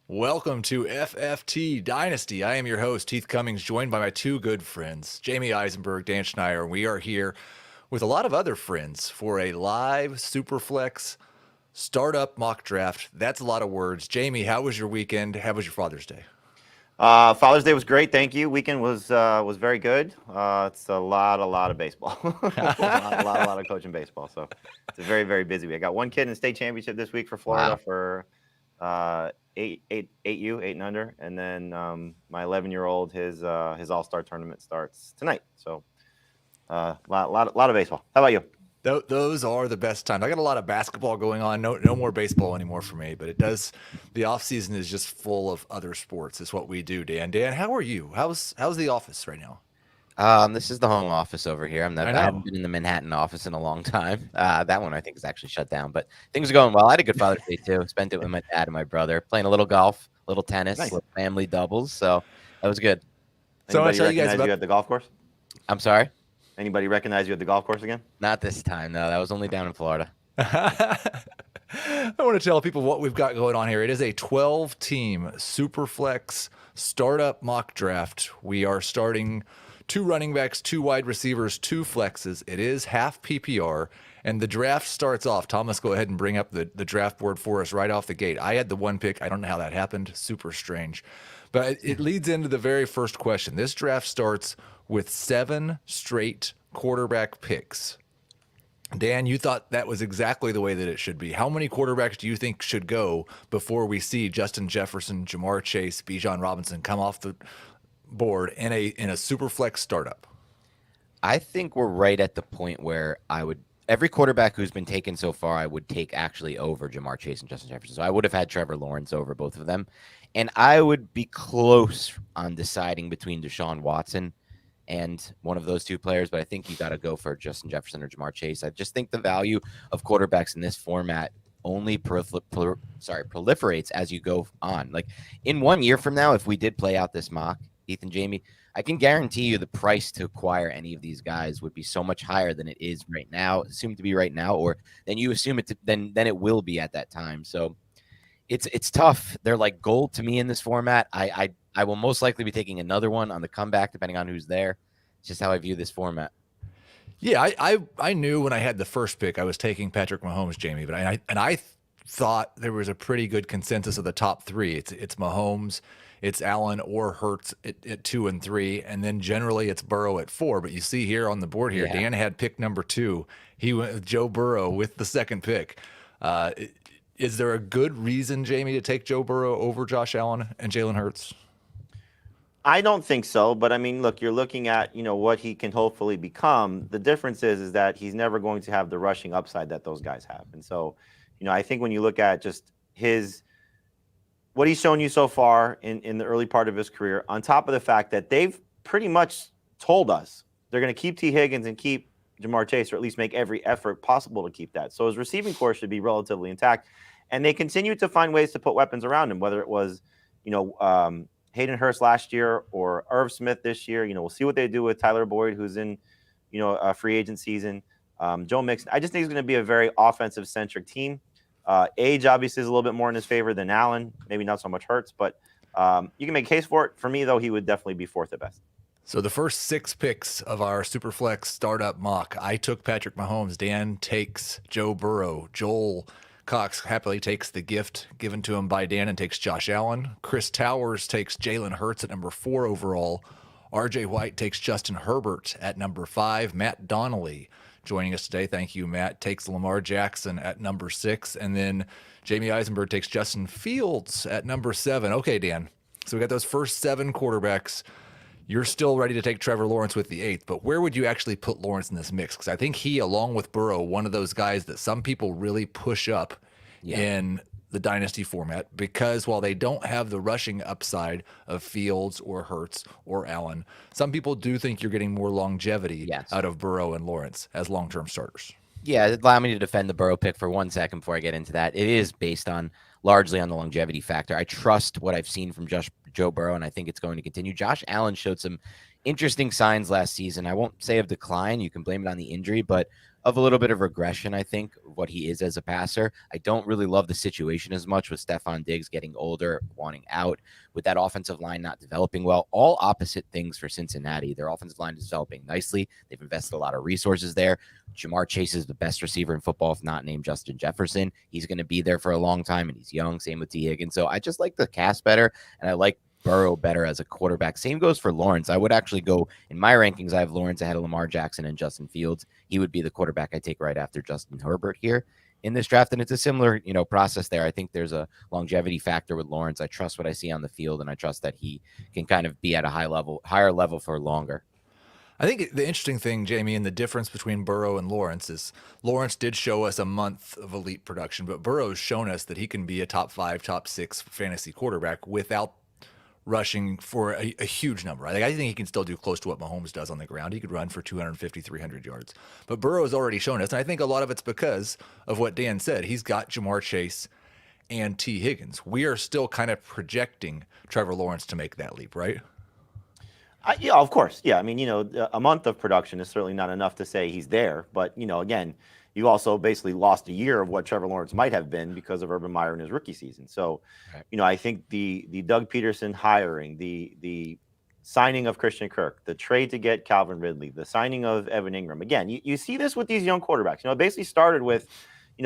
Welcome to FFT Dynasty. I am your host, Heath Cummings, joined by my two good friends, Jamey Eisenberg, Dan Schneier. We are here with a lot of other friends for a live Superflex startup mock draft. That's a lot of words. Jamey, how was your weekend? How was your Father's Day? Father's Day was great. Thank you. Weekend was very good. It's a lot of baseball, a lot of coaching baseball. So it's a very busy week. I got one kid in the state championship this week for Florida for eight and under, and then my 11-year-old his all-star tournament starts tonight. So lot of baseball. How about you? Those are the best times. I got a lot of basketball going on. No more baseball anymore for me, but it does. The off season is just full of other sports. It's what we do, Dan. Dan, how are you? How's the office right now? This is the home office over here. I haven't been in the Manhattan office in a long time. That one I think is actually shut down, but things are going well. I had a good Father's Day too. Spent it with my dad and my brother, playing a little golf, a little tennis, Nice. little family doubles. So that was good. So I Anybody tell you guys recognize about you at the golf course? I'm sorry, Anybody recognize you at the golf course again? not this time. No, that was only down in Florida. I want to tell people what we've got going on here. It is a 12-team Superflex startup mock draft. We are starting 2 running backs, 2 wide receivers, 2 flexes. It is half PPR, and the draft starts off. Thomas, go ahead and bring up the draft board for us right off the gate. I had the 1 pick. I don't know how that happened. Super strange. But it leads into the very first question. This draft starts with 7 straight quarterback picks. Dan, you thought that was exactly the way that it should be. How many quarterbacks do you think should go before we see Justin Jefferson, Jamar Chase, Bijan Robinson come off the board in a super flex startup? I think we're right at the point where every quarterback who's been taken so far, I would take actually over Jamar Chase and Justin Jefferson. So I would have had Trevor Lawrence over both of them. And I would be close on deciding between Deshaun Watson and one of those 2 players, but I think you got to go for Justin Jefferson or Jamar Chase. I just think the value of quarterbacks in this format only proliferates as you go on. Like in 1 year from now, if we did play out this mock, Heath and Jamey, I can guarantee you the price to acquire any of these guys would be so much higher than it is right now, assumed to be right now, or then you assume it then it will be at that time. So it's tough. They're like gold to me in this format. I will most likely be taking another one on the comeback, depending on who's there. It's just how I view this format. Yeah, I knew when I had the first pick I was taking Patrick Mahomes, Jamey, but I thought there was a pretty good consensus of the top 3. It's Mahomes, it's Allen or Hurts at 2 and 3, and then generally it's Burrow at 4. But you see here on the board here, Dan had pick number 2. He went with Joe Burrow with the second pick. Is there a good reason, Jamey, to take Joe Burrow over Josh Allen and Jalen Hurts? I don't think so, but I mean, look, you're looking at, what he can hopefully become. The difference is that he's never going to have the rushing upside that those guys have. And so, I think when you look at just what he's shown you so far in the early part of his career, on top of the fact that they've pretty much told us they're going to keep T. Higgins and keep Jamar Chase, or at least make every effort possible to keep that. So his receiving core should be relatively intact. And they continue to find ways to put weapons around him, whether it was, Hayden Hurst last year or Irv Smith this year. We'll see what they do with Tyler Boyd, who's in, a free agent season. Joe Mixon. I just think it's going to be a very offensive-centric team. Age, obviously, is a little bit more in his favor than Allen. Maybe not so much Hurts, but you can make a case for it. For me, though, he would definitely be 4th at best. So the first 6 picks of our Superflex startup mock, I took Patrick Mahomes. Dan takes Joe Burrow. Joel Cox happily takes the gift given to him by Dan and takes Josh Allen. Chris Towers takes Jalen Hurts at number 4 overall. RJ White takes Justin Herbert at number 5. Matt Donnelly joining us today. Thank you, Matt. Takes Lamar Jackson at number 6. And then Jamey Eisenberg takes Justin Fields at number 7. Okay, Dan. So we got those first 7 quarterbacks. You're still ready to take Trevor Lawrence with the 8th, but where would you actually put Lawrence in this mix? Because I think he, along with Burrow, one of those guys that some people really push up in the Dynasty format, because while they don't have the rushing upside of Fields or Hurts or Allen, some people do think you're getting more longevity out of Burrow and Lawrence as long-term starters. Yeah, allow me to defend the Burrow pick for 1 second before I get into that. It is based largely on the longevity factor. I trust what I've seen from Joe Burrow, and I think it's going to continue. Josh Allen showed some interesting signs last season. I won't say of decline. You can blame it on the injury, but of a little bit of regression, I think, of what he is as a passer. I don't really love the situation as much with Stephon Diggs getting older, wanting out, with that offensive line not developing well. All opposite things for Cincinnati. Their offensive line is developing nicely. They've invested a lot of resources there. Jamar Chase is the best receiver in football, if not named Justin Jefferson. He's going to be there for a long time, and he's young. Same with T. Higgins. So I just like the cast better, and I like Burrow better as a quarterback. Same goes for Lawrence. I would actually go in my rankings. I have Lawrence ahead of Lamar Jackson and Justin Fields. He would be the quarterback I take right after Justin Herbert here in this draft. And it's a similar, process there. I think there's a longevity factor with Lawrence. I trust what I see on the field, and I trust that he can kind of be at a higher level for longer. I think the interesting thing, Jamey, and the difference between Burrow and Lawrence is Lawrence did show us a month of elite production, but Burrow's shown us that he can be a top 5, top 6 fantasy quarterback without rushing for a huge number. I think he can still do close to what Mahomes does on the ground. He could run for 250, 300 yards. But Burrow has already shown us, and I think a lot of it's because of what Dan said. He's got Jamar Chase and T. Higgins. We are still kind of projecting Trevor Lawrence to make that leap, right? Yeah, of course. Yeah, I mean, a month of production is certainly not enough to say he's there. But, again, you also basically lost a year of what Trevor Lawrence might have been because of Urban Meyer in his rookie season. So, right. I think the Doug Peterson hiring, the signing of Christian Kirk, the trade to get Calvin Ridley, the signing of Evan Ingram. Again, you see this with these young quarterbacks. It basically started with,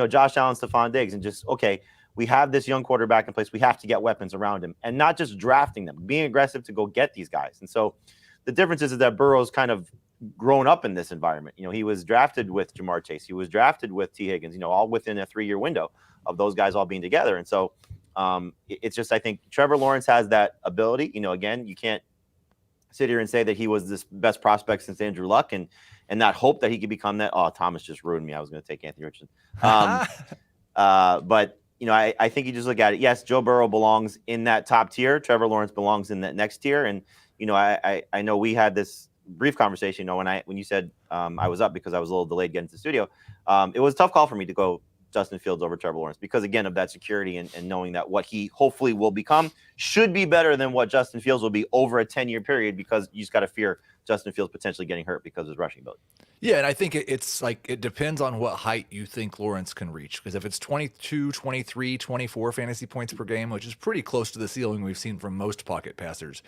Josh Allen, Stephon Diggs, and just, okay, we have this young quarterback in place. We have to get weapons around him, and not just drafting them, being aggressive to go get these guys. And so the difference is that Burrow's kind of grown up in this environment. He was drafted with Jamar Chase. He was drafted with T. Higgins, all within a 3-year window of those guys all being together. And so it's just, I think Trevor Lawrence has that ability. Again, you can't sit here and say that he was this best prospect since Andrew Luck and not hope that he could become that. Oh, Thomas just ruined me. I was going to take Anthony Richardson. But, I think you just look at it. Yes, Joe Burrow belongs in that top tier. Trevor Lawrence belongs in that next tier. And, I know we had this brief conversation, when you said I was up because I was a little delayed getting to the studio. It was a tough call for me to go Justin Fields over Trevor Lawrence because, again, of that security and knowing that what he hopefully will become should be better than what Justin Fields will be over a 10-year period, because you just got to fear Justin Fields potentially getting hurt because of his rushing ability. Yeah, and I think it's like it depends on what height you think Lawrence can reach. Because if it's 22, 23, 24 fantasy points per game, which is pretty close to the ceiling we've seen from most pocket passers,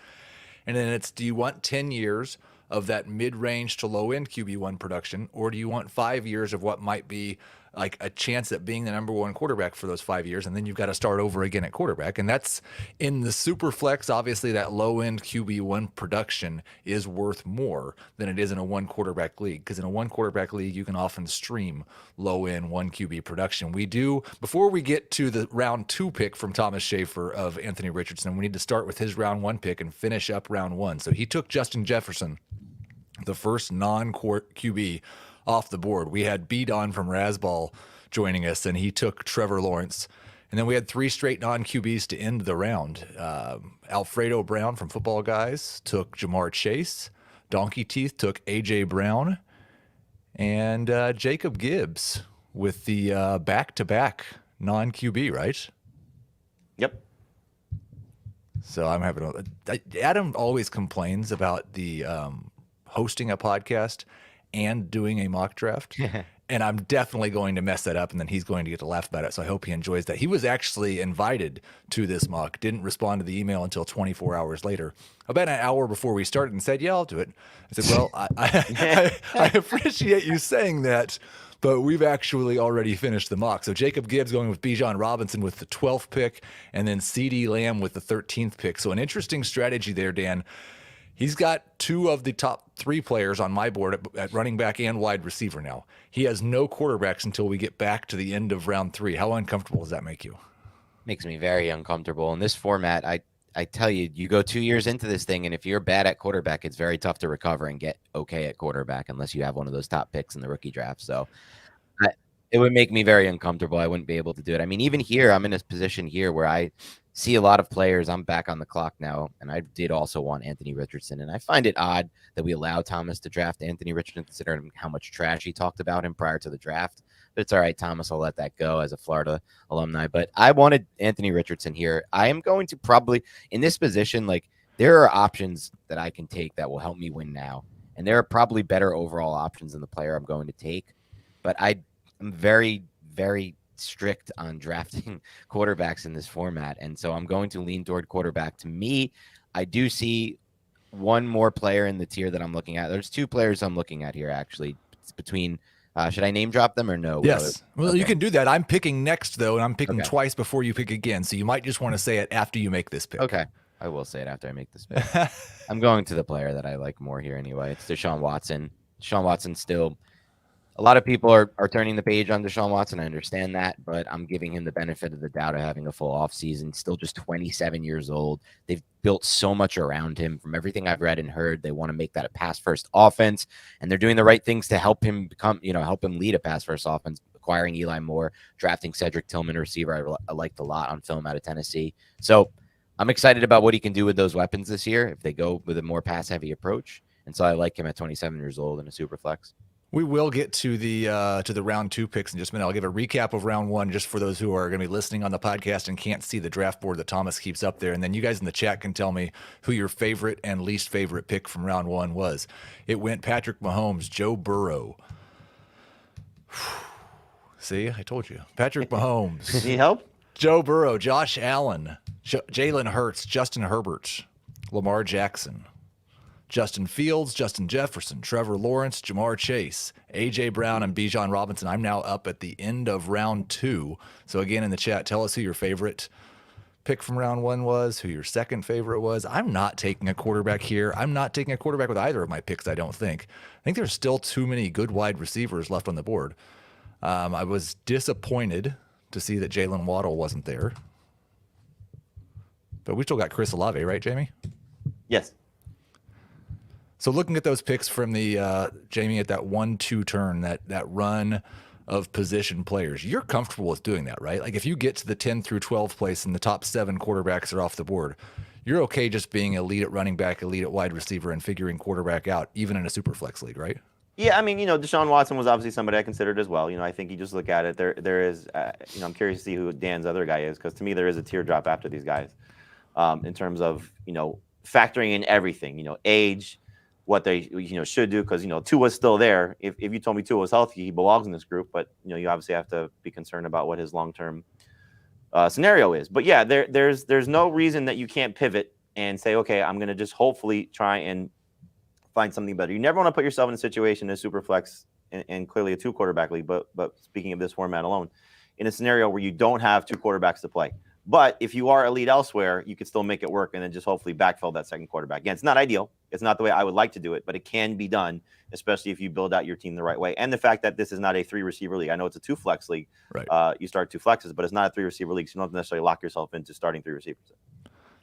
and then it's, do you want 10 years of that mid-range to low-end QB1 production, or do you want 5 years of what might be like a chance at being the number one quarterback for those 5 years, and then you've got to start over again at quarterback? And that's in the Superflex. Obviously, that low-end QB1 production is worth more than it is in a one-quarterback league, because in a one-quarterback league, you can often stream low-end one QB production. We do, before we get to the round 2 pick from Thomas Schaefer of Anthony Richardson, we need to start with his round 1 pick and finish up round 1. So he took Justin Jefferson, the first non-court QB off the board. We had B-Don from Rasball joining us, and he took Trevor Lawrence. And then we had 3 straight non-QBs to end the round. Alfredo Brown from Football Guys took Jamar Chase. Donkey Teeth took A.J. Brown. And Jacob Gibbs with the back-to-back non-QB, right? Yep. So I'm having Adam always complains about the hosting a podcast and doing a mock draft. And I'm definitely going to mess that up, and then he's going to get to laugh about it. So I hope he enjoys that. He was actually invited to this mock, didn't respond to the email until 24 hours later, about an hour before we started, and said, yeah, I'll do it. I said, well, I appreciate you saying that, but we've actually already finished the mock. So Jacob Gibbs going with Bijan Robinson with the 12th pick, and then CeeDee Lamb with the 13th pick. So an interesting strategy there, Dan. He's got 2 of the top 3 players on my board at running back and wide receiver now. He has no quarterbacks until we get back to the end of round 3. How uncomfortable does that make you? Makes me very uncomfortable. In this format, I tell you, you go 2 years into this thing, and if you're bad at quarterback, it's very tough to recover and get okay at quarterback unless you have one of those top picks in the rookie draft. So it would make me very uncomfortable. I wouldn't be able to do it. I mean, even here, I'm in this position here where I see a lot of players. I'm back on the clock now, and I did also want Anthony Richardson. And I find it odd that we allow Thomas to draft Anthony Richardson, considering how much trash he talked about him prior to the draft. But it's all right, Thomas. I'll let that go as a Florida alumni. But I wanted Anthony Richardson here. I am going to probably, in this position, like, there are options that I can take that will help me win now. And there are probably better overall options than the player I'm going to take. but I'm very, very strict on drafting quarterbacks in this format. And so I'm going to lean toward quarterback. To me, I do see one more player in the tier that I'm looking at. There's two players I'm looking at here, actually. It's between, should I name drop them or no? Yes. Well, Okay. you can do that. I'm picking next, though, and I'm picking Okay. twice before you pick again. So you might just want to say it after you make this pick. Okay. I will say it after I make this pick. I'm going to the player that I like more here anyway. It's Deshaun Watson. Deshaun Watson still, a lot of people are turning the page on Deshaun Watson. I understand that, but I'm giving him the benefit of the doubt of having a full offseason. Still just 27 years old. They've built so much around him. From everything I've read and heard, they want to make that a pass-first offense, and they're doing the right things to help him become, help him lead a pass-first offense, acquiring Eli Moore, drafting Cedric Tillman, a receiver I liked a lot on film out of Tennessee. So I'm excited about what he can do with those weapons this year if they go with a more pass-heavy approach. And so I like him at 27 years old in a super flex. We will get to the round 2 picks in just a minute. I'll give a recap of round 1 just for those who are going to be listening on the podcast and can't see the draft board that Thomas keeps up there. And then you guys in the chat can tell me who your favorite and least favorite pick from round 1 was. It went Patrick Mahomes, Joe Burrow. See, I told you. Patrick Mahomes. Need help? Joe Burrow, Josh Allen, Jalen Hurts, Justin Herbert, Lamar Jackson, Justin Fields, Justin Jefferson, Trevor Lawrence, Jamar Chase, A.J. Brown, and Bijan Robinson. I'm now up at the end of round 2. So again, in the chat, tell us who your favorite pick from round 1 was, who your second favorite was. I'm not taking a quarterback here. I'm not taking a quarterback with either of my picks, I don't think. I think there's still too many good wide receivers left on the board. I was disappointed to see that Jalen Waddle wasn't there. But we still got Chris Olave, right, Jamie? Yes. So looking at those picks from the Jamie at that 1-2 turn, that run of position players, you're comfortable with doing that, right? Like if you get to the 10 through 12 place and the top 7 quarterbacks are off the board, you're okay just being elite at running back, elite at wide receiver, and figuring quarterback out, even in a super flex league, right? Yeah, I mean, Deshaun Watson was obviously somebody I considered as well. I think you just look at it. There is, I'm curious to see who Dan's other guy is, because to me there is a teardrop after these guys, in terms of factoring in everything. Age, what they should do, because Tua's still there. If you told me Tua was healthy, he belongs in this group. But you obviously have to be concerned about what his long-term scenario is. But yeah, there's no reason that you can't pivot and say, okay, I'm going to just hopefully try and find something better. You never want to put yourself in a situation in a super flex and clearly a 2 quarterback league, but speaking of this format alone, in a scenario where you don't have 2 quarterbacks to play. But if you are elite elsewhere, you could still make it work and then just hopefully backfill that second quarterback. Again, it's not ideal. It's not the way I would like to do it, but it can be done, especially if you build out your team the right way. And the fact that this is not a 3 receiver league. I know it's a 2 flex league. Right. You start 2 flexes, but it's not a 3 receiver league, so you don't have to necessarily lock yourself into starting 3 receivers.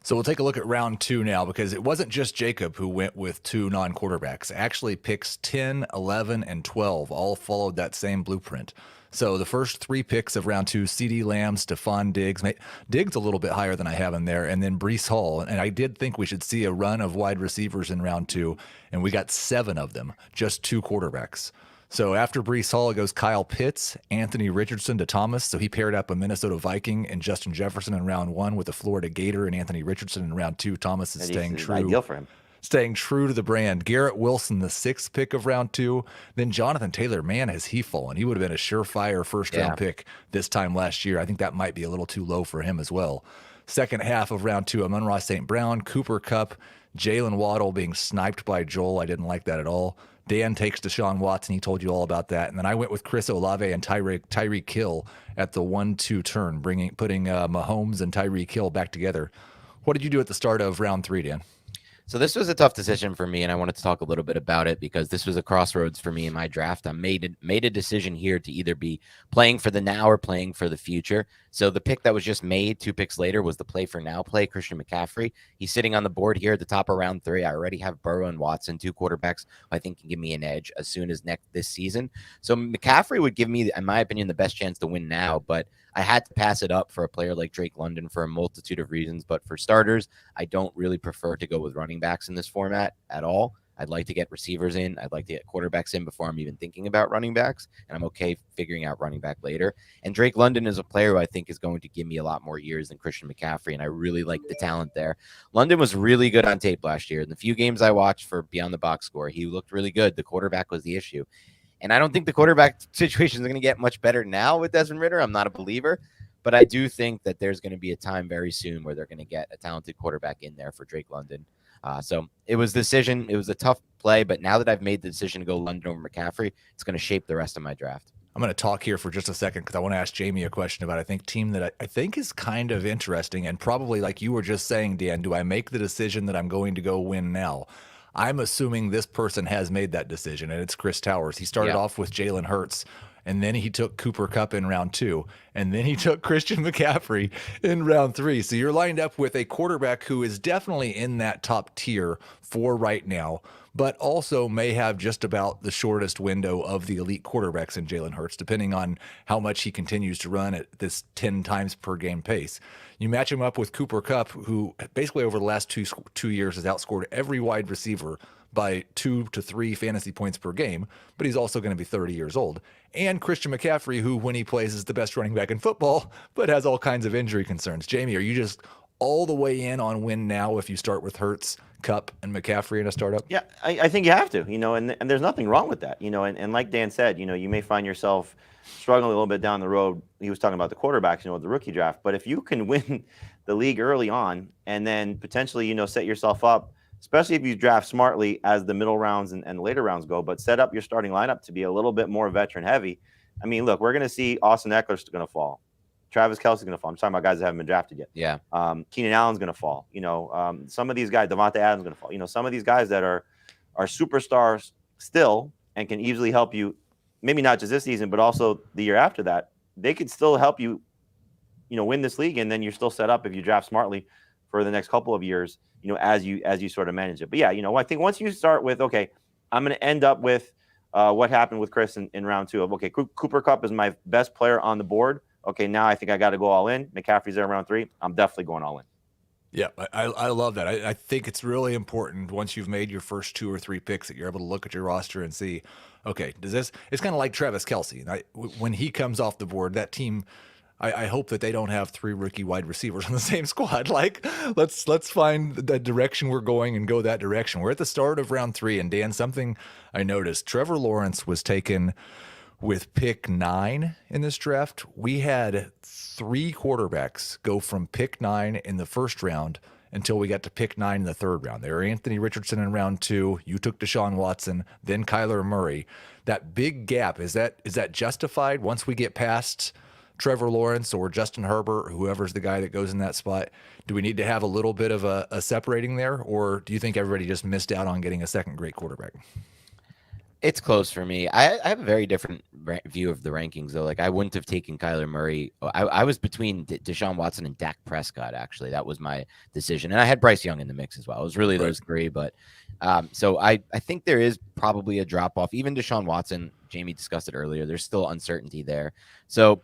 So we'll take a look at round 2 now, because it wasn't just Jacob who went with 2 non-quarterbacks. Actually, picks 10, 11, and 12 all followed that same blueprint. So the first 3 picks of round 2, CeeDee Lamb, Stephon Diggs. Diggs a little bit higher than I have him there, and then Breece Hall. And I did think we should see a run of wide receivers in round 2, and we got 7 of them, just 2 quarterbacks. So after Breece Hall, it goes Kyle Pitts, Anthony Richardson to Thomas. So he paired up a Minnesota Viking and Justin Jefferson in round 1 with a Florida Gator and Anthony Richardson in round 2. Thomas is staying true. Ideal for him. Staying true to the brand. Garrett Wilson, the 6th pick of round 2. Then Jonathan Taylor, man, has he fallen. He would have been a surefire first-round pick this time last year. I think that might be a little too low for him as well. Second half of round 2, Amon-Ra St. Brown, Cooper Kupp, Jalen Waddle being sniped by Joel. I didn't like that at all. Dan takes Deshaun Watson. He told you all about that. And then I went with Chris Olave and Tyreek Hill at the 1-2 turn, putting Mahomes and Tyreek Hill back together. What did you do at the start of round 3, Dan? So this was a tough decision for me, and I wanted to talk a little bit about it because this was a crossroads for me in my draft. I made a decision here to either be playing for the now or playing for the future. So the pick that was just made 2 picks later was the play for now play, Christian McCaffrey. He's sitting on the board here at the top of round 3. I already have Burrow and Watson, 2 quarterbacks who I think can give me an edge as soon as this season. So McCaffrey would give me, in my opinion, the best chance to win now, but I had to pass it up for a player like Drake London for a multitude of reasons. But for starters, I don't really prefer to go with running backs in this format at all. I'd like to get receivers in. I'd like to get quarterbacks in before I'm even thinking about running backs. And I'm okay figuring out running back later. And Drake London is a player who I think is going to give me a lot more years than Christian McCaffrey. And I really like the talent there. London was really good on tape last year. In the few games I watched for Beyond the Box Score, he looked really good. The quarterback was the issue. And I don't think the quarterback situation is going to get much better now with Desmond Ridder. I'm not a believer, but I do think that there's going to be a time very soon where they're going to get a talented quarterback in there for Drake London. So it was a decision. It was a tough play, but now that I've made the decision to go London over McCaffrey, it's going to shape the rest of my draft. I'm going to talk here for just a second because I want to ask Jamey a question about, I think, team that I think is kind of interesting, and probably like you were just saying, Dan, do I make the decision that I'm going to go win now? I'm assuming this person has made that decision, and it's Chris Towers. He started off with Jalen Hurts, and then he took Cooper Kupp in round 2, and then he took Christian McCaffrey in round 3. So you're lined up with a quarterback who is definitely in that top tier for right now, but also may have just about the shortest window of the elite quarterbacks in Jalen Hurts, depending on how much he continues to run at this 10 times per game pace. You match him up with Cooper Kupp, who basically over the last two years has outscored every wide receiver by 2 to 3 fantasy points per game, but he's also going to be 30 years old. And Christian McCaffrey, who when he plays is the best running back in football, but has all kinds of injury concerns. Jamey, are you just all the way in on win now if you start with Hurts, Kupp, and McCaffrey in a startup? Yeah, I think you have to, and there's nothing wrong with that, and like Dan said, you may find yourself struggling a little bit down the road. He was talking about the quarterbacks, with the rookie draft, but if you can win the league early on and then potentially, set yourself up, especially if you draft smartly as the middle rounds and later rounds go, but set up your starting lineup to be a little bit more veteran heavy. I mean, look, we're going to see Austin Eckler's going to fall. Travis Kelce's going to fall. I'm talking about guys that haven't been drafted yet. Yeah. Keenan Allen's going to fall. Some of these guys, Devontae Adams is going to fall. Some of these guys that are superstars still and can easily help you, maybe not just this season, but also the year after that. They could still help you, win this league, and then you're still set up if you draft smartly for the next couple of years, as you sort of manage it. But yeah, I think once you start with, okay, I'm going to end up with what happened with Chris in round 2 of, okay, Cooper Kupp is my best player on the board. Okay, now I think I got to go all in. McCaffrey's there in round 3. I'm definitely going all in. Yeah, I love that. I think it's really important once you've made your first 2 or 3 picks that you're able to look at your roster and see, okay, it's kind of like Travis Kelce. When he comes off the board, that team, I hope that they don't have 3 rookie wide receivers on the same squad. Like, let's find the direction we're going and go that direction. We're at the start of round 3, and Dan, something I noticed, Trevor Lawrence was taken with pick 9 in this draft. We had 3 quarterbacks go from pick 9 in the first round until we got to pick 9 in the third round. There were Anthony Richardson in round 2. You took Deshaun Watson, then Kyler Murray. That big gap, is that justified once we get past Trevor Lawrence or Justin Herbert, whoever's the guy that goes in that spot? Do we need to have a little bit of a separating there, or do you think everybody just missed out on getting a second great quarterback? It's close for me. I have a very different view of the rankings, though. Like, I wouldn't have taken Kyler Murray. I was between Deshaun Watson and Dak Prescott, actually. That was my decision. And I had Bryce Young in the mix as well. It was really those 3. But so I think there is probably a drop-off. Even Deshaun Watson, Jamey discussed it earlier, there's still uncertainty there. So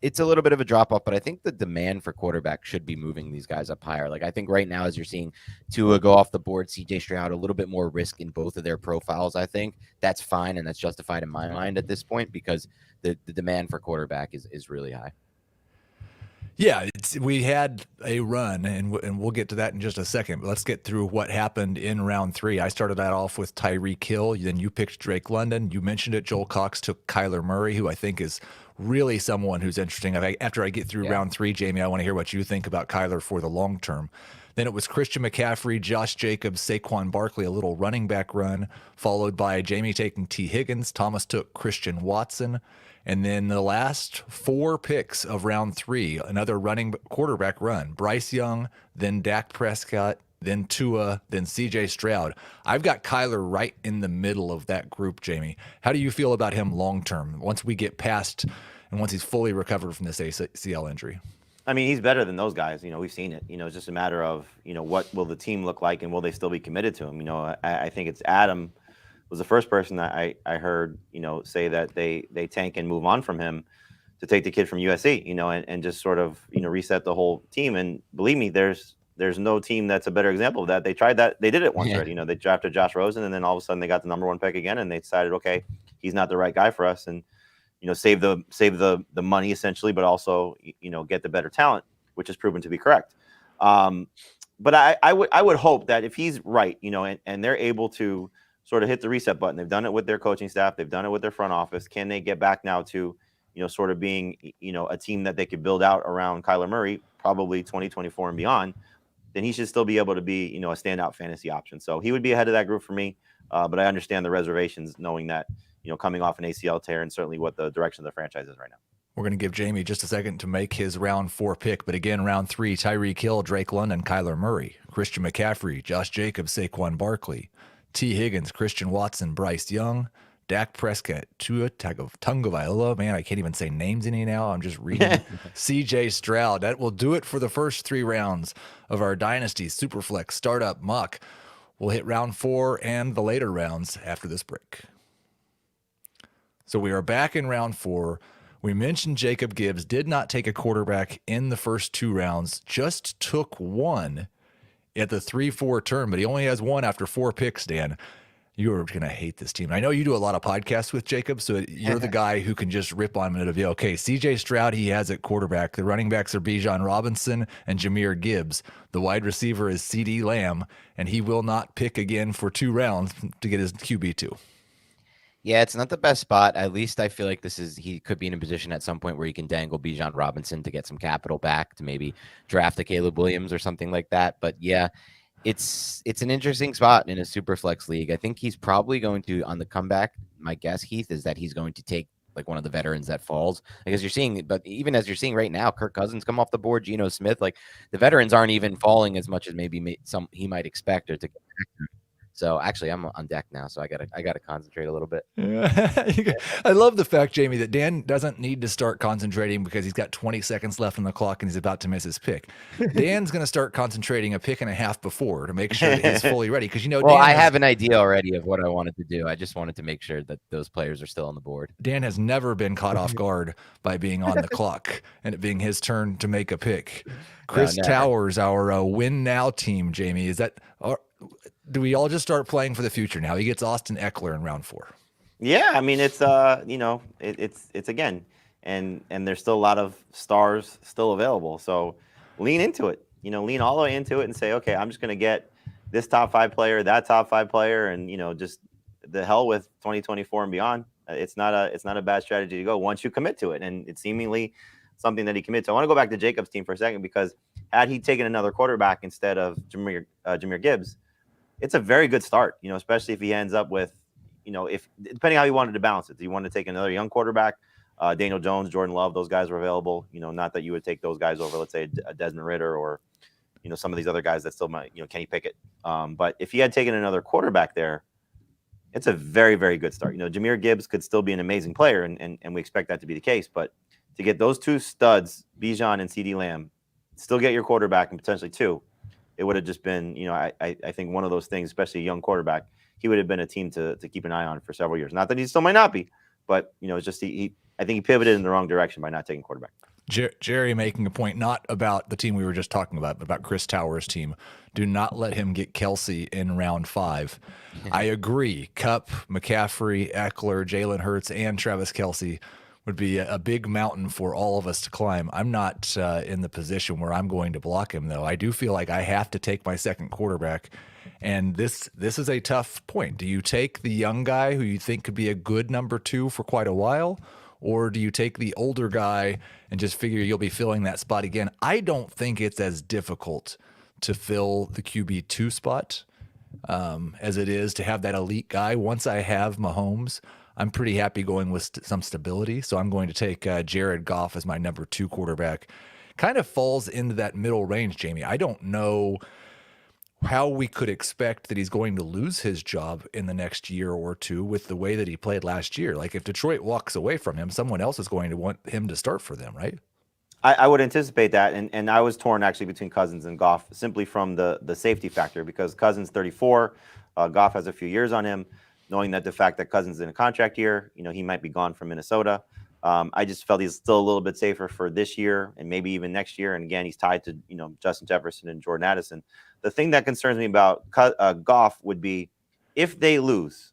it's a little bit of a drop-off, but I think the demand for quarterback should be moving these guys up higher. Like, I think right now, as you're seeing Tua go off the board, CJ Stroud, a little bit more risk in both of their profiles, I think that's fine, and that's justified in my mind at this point because the demand for quarterback is really high. Yeah, we had a run, and we'll get to that in just a second. But let's get through what happened in round 3. I started that off with Tyreek Hill. Then you picked Drake London. You mentioned it. Joel Cox took Kyler Murray, who I think is really someone who's interesting. After I get through round 3, Jamey, I want to hear what you think about Kyler for the long term. Then it was Christian McCaffrey, Josh Jacobs, Saquon Barkley, a little running back run, followed by Jamey taking T. Higgins. Thomas took Christian Watson. And then the last 4 picks of round 3, another running quarterback run. Bryce Young, then Dak Prescott, then Tua, then C.J. Stroud. I've got Kyler right in the middle of that group, Jamey. How do you feel about him long term once we get past and once he's fully recovered from this ACL injury? I mean, he's better than those guys. We've seen it. It's just a matter of, what will the team look like and will they still be committed to him? I think it's Adam was the first person that I heard, say that they tank and move on from him to take the kid from USC, and just sort of, reset the whole team. And believe me, there's no team that's a better example of that. They tried that. They did it once already. They drafted Josh Rosen, and then all of a sudden they got the number 1 pick again, and they decided, okay, he's not the right guy for us. And, save the money essentially, but also, get the better talent, which has proven to be correct. But I would hope that if he's right, and they're able to sort of hit the reset button. They've done it with their coaching staff. They've done it with their front office. Can they get back now to, sort of being, a team that they could build out around Kyler Murray, probably 2024 and beyond? Then he should still be able to be, a standout fantasy option. So he would be ahead of that group for me. But I understand the reservations knowing that, coming off an ACL tear and certainly what the direction of the franchise is right now. We're going to give Jamey just a second to make his round 4 pick. But again, round 3, Tyreek Hill, Drake London, Kyler Murray, Christian McCaffrey, Josh Jacobs, Saquon Barkley, T. Higgins, Christian Watson, Bryce Young, Dak Prescott, Tua Tagovailoa. Man, I can't even say names any now. I'm just reading. C.J. Stroud. That will do it for the first 3 rounds of our Dynasty Superflex Startup Mock. We'll hit round 4 and the later rounds after this break. So we are back in round 4. We mentioned Jacob Gibbs did not take a quarterback in the first 2 rounds, just took one at the 3-4 turn, but he only has one after 4 picks, Dan. You are going to hate this team. I know you do a lot of podcasts with Jacob, so you're the guy who can just rip on him and it'll be okay. CJ Stroud, he has at quarterback. The running backs are Bijan Robinson and Jahmyr Gibbs. The wide receiver is CeeDee Lamb, and he will not pick again for 2 rounds to get his QB2. Yeah, it's not the best spot. At least I feel like he could be in a position at some point where he can dangle Bijan Robinson to get some capital back to maybe draft a Caleb Williams or something like that. But yeah, it's an interesting spot in a super flex league. I think he's probably going to, on the comeback, my guess, Heath, is that he's going to take like one of the veterans that falls. Because you're seeing, but even as you're seeing right now, Kirk Cousins come off the board, Geno Smith, like the veterans aren't even falling as much as maybe he might expect or to get back to. So actually, I'm on deck now, so I gotta concentrate a little bit. I love the fact, Jamey, that Dan doesn't need to start concentrating because he's got 20 seconds left on the clock and he's about to miss his pick. Dan's going to start concentrating a pick and a half before to make sure that he's fully ready. Because well, I have an idea already of what I wanted to do. I just wanted to make sure that those players are still on the board. Dan has never been caught off guard by being on the clock and it being his turn to make a pick. Chris Towers, our win now team, Jamey, is that? Do we all just start playing for the future now? He gets Austin Eckler in round 4. Yeah, I mean it's it's again, and there's still a lot of stars still available. So lean into it. Lean all the way into it and say, okay, I'm just going to get this top 5 player, that top 5 player, and just the hell with 2024 and beyond. It's not a bad strategy to go once you commit to it, and it's seemingly something that he commits to. I want to go back to Jacob's team for a second because had he taken another quarterback instead of Jahmyr Gibbs, it's a very good start, especially if he ends up with, if depending how he wanted to balance it. Do you want to take another young quarterback? Daniel Jones, Jordan Love, those guys were available. Not that you would take those guys over, let's say, a Desmond Ridder or, some of these other guys that still might, Kenny Pickett. But if he had taken another quarterback there, it's a very, very good start. Jahmyr Gibbs could still be an amazing player, and we expect that to be the case. But to get those 2 studs, Bijan and CeeDee Lamb, still get your quarterback and potentially 2, it would have just been, I think one of those things, especially a young quarterback, he would have been a team to keep an eye on for several years. Not that he still might not be, but, it's just I think he pivoted in the wrong direction by not taking quarterback. Jerry making a point, not about the team we were just talking about, but about Chris Towers' team. Do not let him get Kelsey in round 5. I agree. Kupp, McCaffrey, Eckler, Jalen Hurts, and Travis Kelce would be a big mountain for all of us to climb. I'm not in the position where I'm going to block him, though. I do feel like I have to take my second quarterback, and this is a tough point. Do you take the young guy who you think could be a good number 2 for quite a while, or do you take the older guy and just figure you'll be filling that spot again? I don't think it's as difficult to fill the QB2 spot as it is to have that elite guy. Once I have Mahomes, I'm pretty happy going with some stability. So I'm going to take Jared Goff as my number 2 quarterback. Kind of falls into that middle range, Jamey. I don't know how we could expect that he's going to lose his job in the next year or 2 with the way that he played last year. Like if Detroit walks away from him, someone else is going to want him to start for them, right? I would anticipate that. And I was torn actually between Cousins and Goff simply from the safety factor because Cousins 34, Goff has a few years on him. Knowing that the fact that Cousins is in a contract year, he might be gone from Minnesota. I just felt he's still a little bit safer for this year and maybe even next year. And again, he's tied to, Justin Jefferson and Jordan Addison. The thing that concerns me about Goff would be if they lose,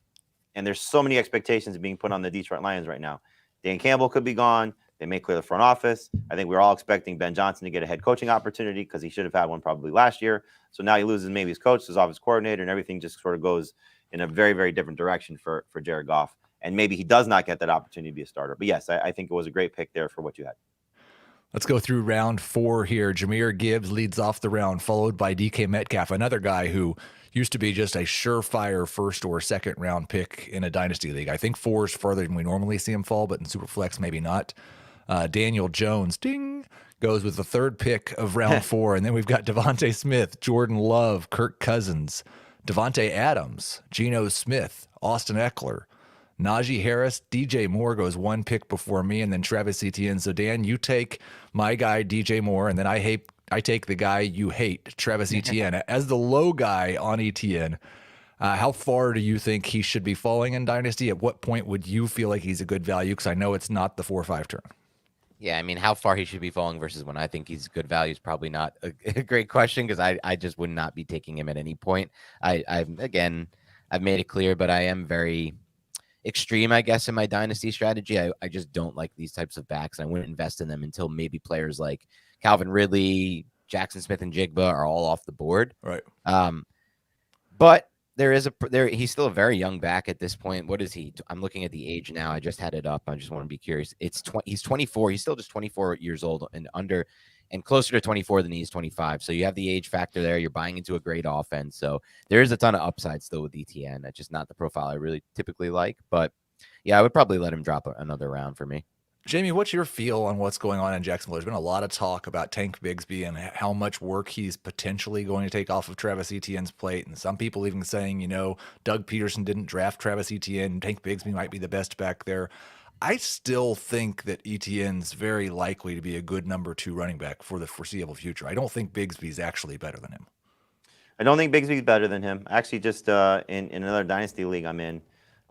and there's so many expectations being put on the Detroit Lions right now. Dan Campbell could be gone. They may clear the front office. I think we're all expecting Ben Johnson to get a head coaching opportunity because he should have had one probably last year. So now he loses maybe his coach, his office coordinator, and everything just sort of goes in a very, very different direction for Jared Goff. And maybe he does not get that opportunity to be a starter. But yes, I think it was a great pick there for what you had. Let's go through round 4 here. Jahmyr Gibbs leads off the round, followed by DK Metcalf, another guy who used to be just a surefire first or second round pick in a dynasty league. I think 4 is further than we normally see him fall, but in Superflex, maybe not. Daniel Jones, ding, goes with the 3rd pick of round 4. And then we've got Devontae Smith, Jordan Love, Kirk Cousins, Devontae Adams, Geno Smith, Austin Eckler, Najee Harris, DJ Moore goes 1 pick before me, and then Travis Etienne. So, Dan, you take my guy, DJ Moore, and then I take the guy you hate, Travis Etienne. As the low guy on Etienne, how far do you think he should be falling in Dynasty? At what point would you feel like he's a good value? Because I know it's not the 4 or 5 turn. Yeah, I mean, how far he should be falling versus when I think he's good value is probably not a great question, because I just would not be taking him at any point. I've made it clear, but I am very extreme, I guess, in my dynasty strategy. I just don't like these types of backs. I wouldn't invest in them until maybe players like Calvin Ridley, Jackson Smith, and Jigba are all off the board. Right. But he's still a very young back at this point. What is he? I'm looking at the age now. I just had it up. I just want to be curious. He's 24. He's still just 24 years old and closer to 24 than he is 25. So you have the age factor there. You're buying into a great offense. So there is a ton of upside still with ETN. That's just not the profile I really typically like. But yeah, I would probably let him drop another round for me. Jamie, what's your feel on what's going on in Jacksonville? There's been a lot of talk about Tank Bigsby and how much work he's potentially going to take off of Travis Etienne's plate. And some people even saying, Doug Peterson didn't draft Travis Etienne. Tank Bigsby might be the best back there. I still think that Etienne's very likely to be a good number 2 running back for the foreseeable future. I don't think Bigsby's actually better than him. I don't think Bigsby's better than him. Actually, just in another dynasty league I'm in,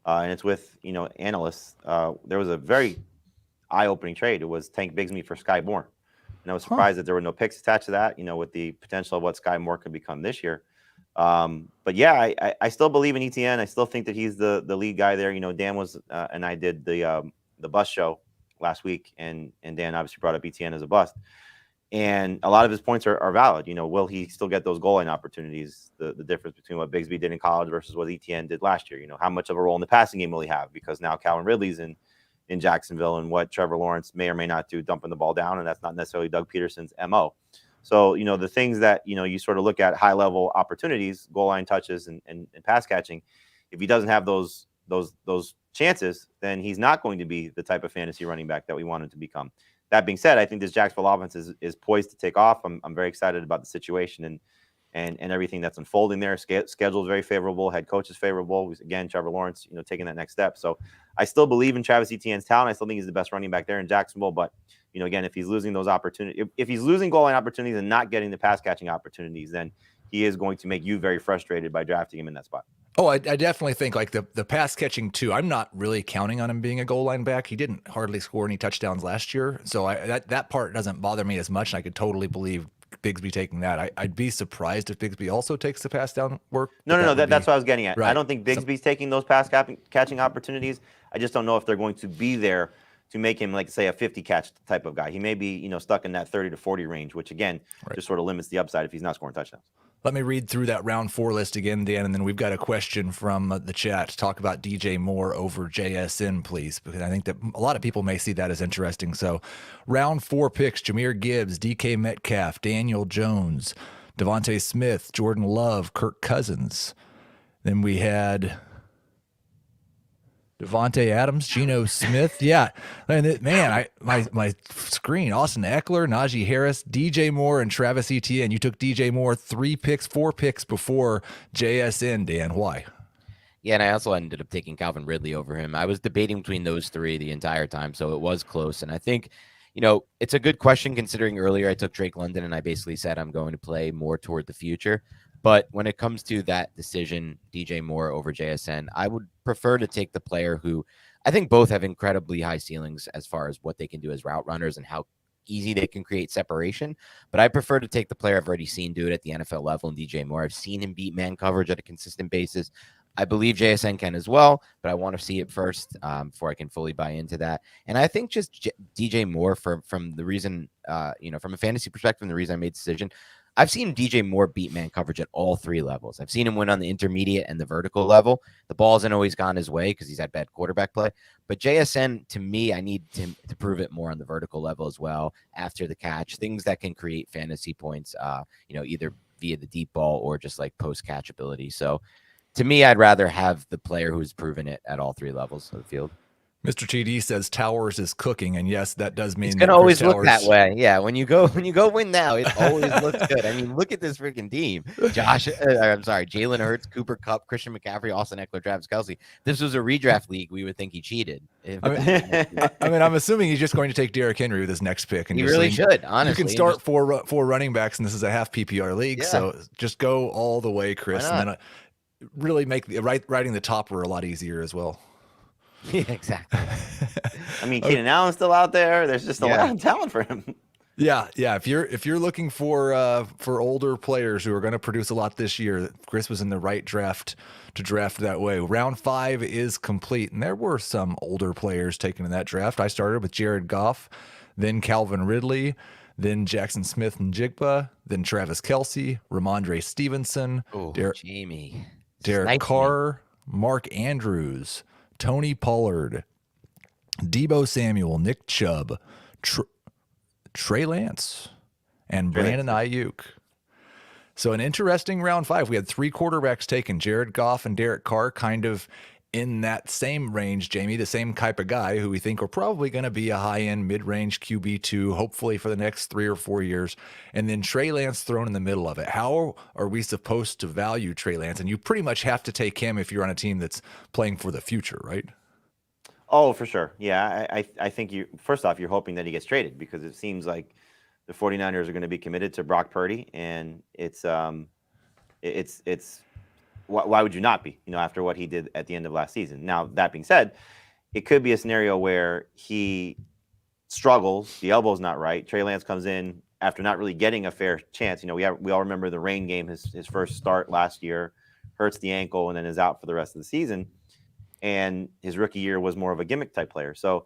and it's with analysts. There was a very eye-opening trade. It was Tank Bigsby for Sky Moore, and I was surprised that there were no picks attached to that. With the potential of what Sky Moore could become this year. But yeah, I still believe in ETN. I still think that he's the lead guy there. Dan was and I did the bust show last week, and Dan obviously brought up ETN as a bust. And a lot of his points are valid. Will he still get those goal line opportunities? The difference between what Bigsby did in college versus what ETN did last year. How much of a role in the passing game will he have? Because now Calvin Ridley's in Jacksonville, and what Trevor Lawrence may or may not do, dumping the ball down, and that's not necessarily Doug Peterson's MO. So, the things that, you sort of look at high level opportunities, goal line touches and pass catching, if he doesn't have those chances, then he's not going to be the type of fantasy running back that we want him to become. That being said, I think this Jacksonville offense is poised to take off. I'm very excited about the situation and everything that's unfolding there. Schedule is very favorable. Head coach is favorable. Again, Trevor Lawrence, taking that next step. So I still believe in Travis Etienne's talent. I still think he's the best running back there in Jacksonville. But, again, if he's losing those opportunities, if he's losing goal line opportunities and not getting the pass catching opportunities, then he is going to make you very frustrated by drafting him in that spot. Oh, I definitely think like the pass catching too. I'm not really counting on him being a goal line back. He didn't hardly score any touchdowns last year, so that part doesn't bother me as much. And I could totally believe Bigsby taking that. I'd be surprised if Bigsby also takes the pass down work. No. That's what I was getting at. Right. I don't think Bigsby's taking those pass catching opportunities. I just don't know if they're going to be there to make him, like, say, a 50 catch type of guy. He may be, stuck in that 30 to 40 range, which again just sort of limits the upside if he's not scoring touchdowns. Let me read through that round 4 list again, Dan, and then we've got a question from the chat. Talk about DJ Moore over JSN, please, because I think that a lot of people may see that as interesting. So round 4 picks, Jahmyr Gibbs, DK Metcalf, Daniel Jones, Devontae Smith, Jordan Love, Kirk Cousins. Then we had Devontae Adams, Geno Smith. Yeah. Man, my screen, Austin Eckler, Najee Harris, DJ Moore, and Travis Etienne. You took DJ Moore 4 picks before JSN, Dan. Why? Yeah, and I also ended up taking Calvin Ridley over him. I was debating between those 3 the entire time, so it was close. And I think, it's a good question considering earlier I took Drake London and I basically said I'm going to play more toward the future. But when it comes to that decision, DJ Moore over JSN, I would prefer to take the player who I think both have incredibly high ceilings as far as what they can do as route runners and how easy they can create separation. But I prefer to take the player I've already seen do it at the NFL level in DJ Moore. I've seen him beat man coverage at a consistent basis. I believe JSN can as well, but I want to see it first before I can fully buy into that. And I think just DJ Moore from the reason, from a fantasy perspective, and the reason I made the decision, I've seen DJ Moore beat man coverage at all 3 levels. I've seen him win on the intermediate and the vertical level. The ball hasn't always gone his way because he's had bad quarterback play. But JSN, to me, I need him to prove it more on the vertical level as well, after the catch, things that can create fantasy points, either via the deep ball or just like post catch ability. So to me, I'd rather have the player who's proven it at all 3 levels of the field. Mr. TD says Towers is cooking, and yes, that does mean it's gonna always look that way. Yeah, when you go win now, it always looks good. I mean, look at this freaking team: Jalen Hurts, Cooper Kupp, Christian McCaffrey, Austin Eckler, Travis Kelce. This was a redraft league. We would think he cheated. I'm assuming he's just going to take Derrick Henry with his next pick, and he really should. Honestly, you can start four running backs, and this is a half PPR league, so just go all the way, Chris, and then really make writing the topper a lot easier as well. Yeah, exactly. I mean, Keenan Allen's still out there. There's just a lot of talent for him. Yeah. If you're looking for older players who are going to produce a lot this year, Chris was in the right draft to draft that way. Round 5 is complete, and there were some older players taken in that draft. I started with Jared Goff, then Calvin Ridley, then Jackson Smith and Jigba, then Travis Kelce, Ramondre Stevenson, Jamey, Derek Carr, Mark Andrews, Tony Pollard, Deebo Samuel, Nick Chubb, Trey Lance, and Brandon Ayuk. So an interesting round 5. We had 3 quarterbacks taken, Jared Goff and Derek Carr, kind of in that same range, Jamey, the same type of guy who we think are probably going to be a high-end mid-range QB2, hopefully for the next 3 or 4 years. And then Trey Lance thrown in the middle of it. How are we supposed to value Trey Lance? And you pretty much have to take him if you're on a team that's playing for the future, right? Oh, for sure. Yeah, I think first off, you're hoping that he gets traded, because it seems like the 49ers are going to be committed to Brock Purdy, and it's why would you not be, after what he did at the end of last season? Now, that being said, it could be a scenario where he struggles, the elbow's not right. Trey Lance comes in after not really getting a fair chance. We all remember the rain game, his first start last year, hurts the ankle and then is out for the rest of the season. And his rookie year was more of a gimmick type player. So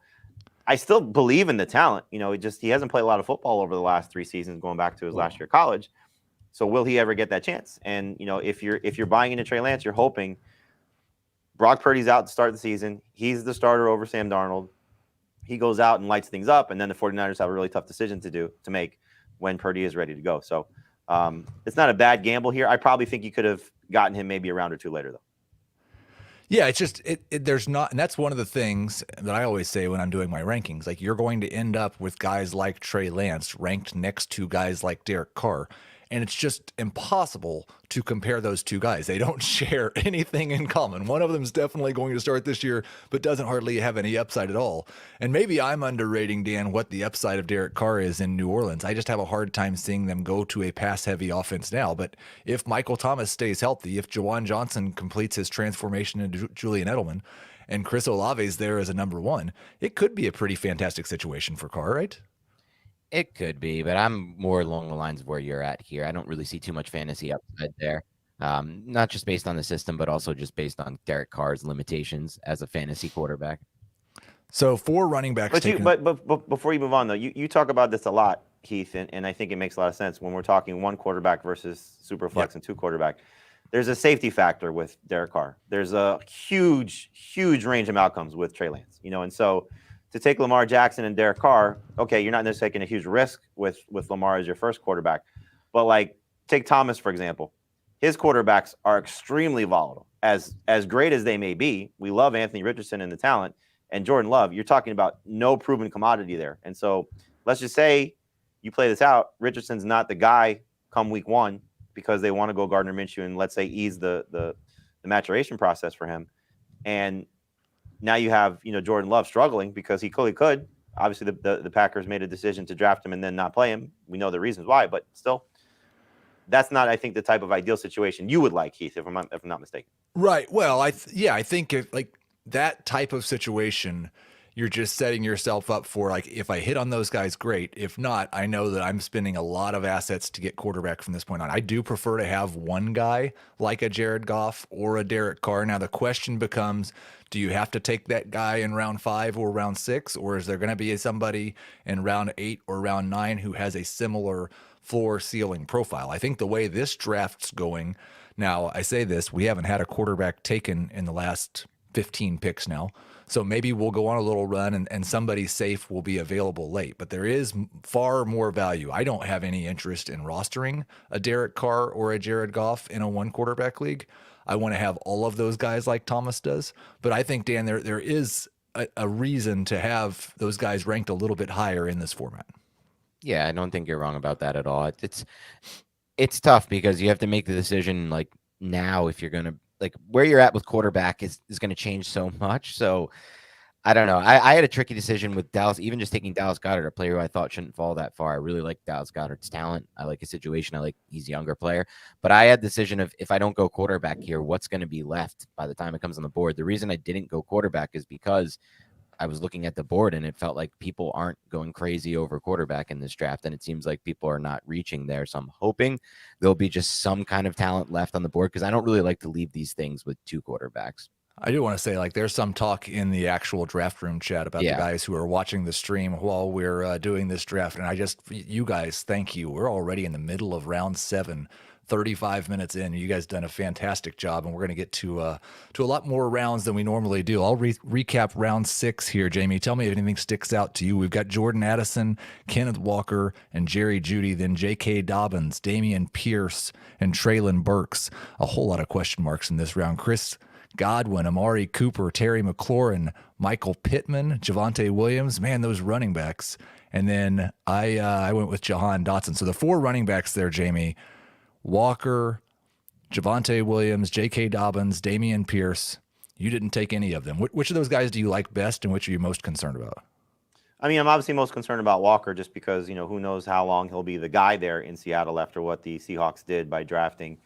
I still believe in the talent. He hasn't played a lot of football over the last 3 seasons, going back to his last year of college. So will he ever get that chance? And if you're buying into Trey Lance, you're hoping Brock Purdy's out to start the season. He's the starter over Sam Darnold. He goes out and lights things up, and then the 49ers have a really tough decision to make when Purdy is ready to go. So it's not a bad gamble here. I probably think you could have gotten him maybe a round or 2 later, though. Yeah, it's just there's not, and that's one of the things that I always say when I'm doing my rankings. Like, you're going to end up with guys like Trey Lance ranked next to guys like Derek Carr. And it's just impossible to compare those 2 guys. They don't share anything in common. One of them is definitely going to start this year, but doesn't hardly have any upside at all. And maybe I'm underrating, Dan, what the upside of Derek Carr is in New Orleans. I just have a hard time seeing them go to a pass-heavy offense now. But if Michael Thomas stays healthy, if Jawan Johnson completes his transformation into Julian Edelman, and Chris Olave's there as a number 1, it could be a pretty fantastic situation for Carr, right? It could be, but I'm more along the lines of where you're at here. I don't really see too much fantasy upside there. Not just based on the system, but also just based on Derek Carr's limitations as a fantasy quarterback. So 4 running backs. But before you move on, though, you talk about this a lot, Heath, and I think it makes a lot of sense when we're talking 1 quarterback versus Superflex and 2 quarterback. There's a safety factor with Derek Carr. There's a huge range of outcomes with Trey Lance, and so to take Lamar Jackson and Derek Carr, okay, you're not necessarily taking a huge risk with Lamar as your first quarterback. But, like, take Thomas, for example. His quarterbacks are extremely volatile. As great as they may be, we love Anthony Richardson and the talent, and Jordan Love. You're talking about no proven commodity there. And so let's just say you play this out. Richardson's not the guy come week 1 because they want to go Gardner Minshew and, let's say, ease the maturation process for him. And now you have, Jordan Love struggling because he clearly could. Obviously, the Packers made a decision to draft him and then not play him. We know the reasons why, but still, that's not, I think, the type of ideal situation you would like, Heath, if I'm not mistaken. Right. Well, I think if, like, that type of situation, you're just setting yourself up for, like, if I hit on those guys, great. If not, I know that I'm spending a lot of assets to get quarterback from this point on. I do prefer to have one guy like a Jared Goff or a Derek Carr. Now the question becomes, do you have to take that guy in round 5 or round 6, or is there going to be somebody in round 8 or round 9 who has a similar floor ceiling profile. I think the way this draft's going now, I say this, we haven't had a quarterback taken in the last 15 picks now. So maybe we'll go on a little run and somebody safe will be available late. But there is far more value. I don't have any interest in rostering a Derek Carr or a Jared Goff in a one quarterback league. I want to have all of those guys like Thomas does. But I think, Dan, there is a reason to have those guys ranked a little bit higher in this format. Yeah, I don't think you're wrong about that at all. It's tough because you have to make the decision like now if you're going to, like, where you're at with quarterback is going to change so much. So I don't know. I had a tricky decision with Dallas, even just taking Dallas Goedert, a player who I thought shouldn't fall that far. I really like Dallas Goedert's talent. I like his situation. I like he's a younger player. But I had the decision of if I don't go quarterback here, what's going to be left by the time it comes on the board. The reason I didn't go quarterback is because I was looking at the board and it felt like people aren't going crazy over quarterback in this draft. And it seems like people are not reaching there. So I'm hoping there'll be just some kind of talent left on the board because I don't really like to leave these things with two quarterbacks. I do want to say, like, there's some talk in the actual draft room chat about the guys who are watching the stream while we're doing this draft. And you guys, thank you. We're already in the middle of round 7. 35 minutes in. You guys done a fantastic job, and we're going to get to a lot more rounds than we normally do. I'll recap round 6 here. Jamey, tell me if anything sticks out to you. We've got Jordan Addison, Kenneth Walker, and Jerry Jeudy, then J.K. Dobbins, Dameon Pierce, and Treylon Burks. A whole lot of question marks in this round. Chris Godwin, Amari Cooper, Terry McLaurin, Michael Pittman, Javonte Williams. Man, those running backs. And then I went with Jahan Dotson. So the 4 running backs there, Jamey: Walker, Javonte Williams, J.K. Dobbins, Dameon Pierce. You didn't take any of them. Which of those guys do you like best, and which are you most concerned about? I mean, I'm obviously most concerned about Walker just because, who knows how long he'll be the guy there in Seattle after what the Seahawks did by drafting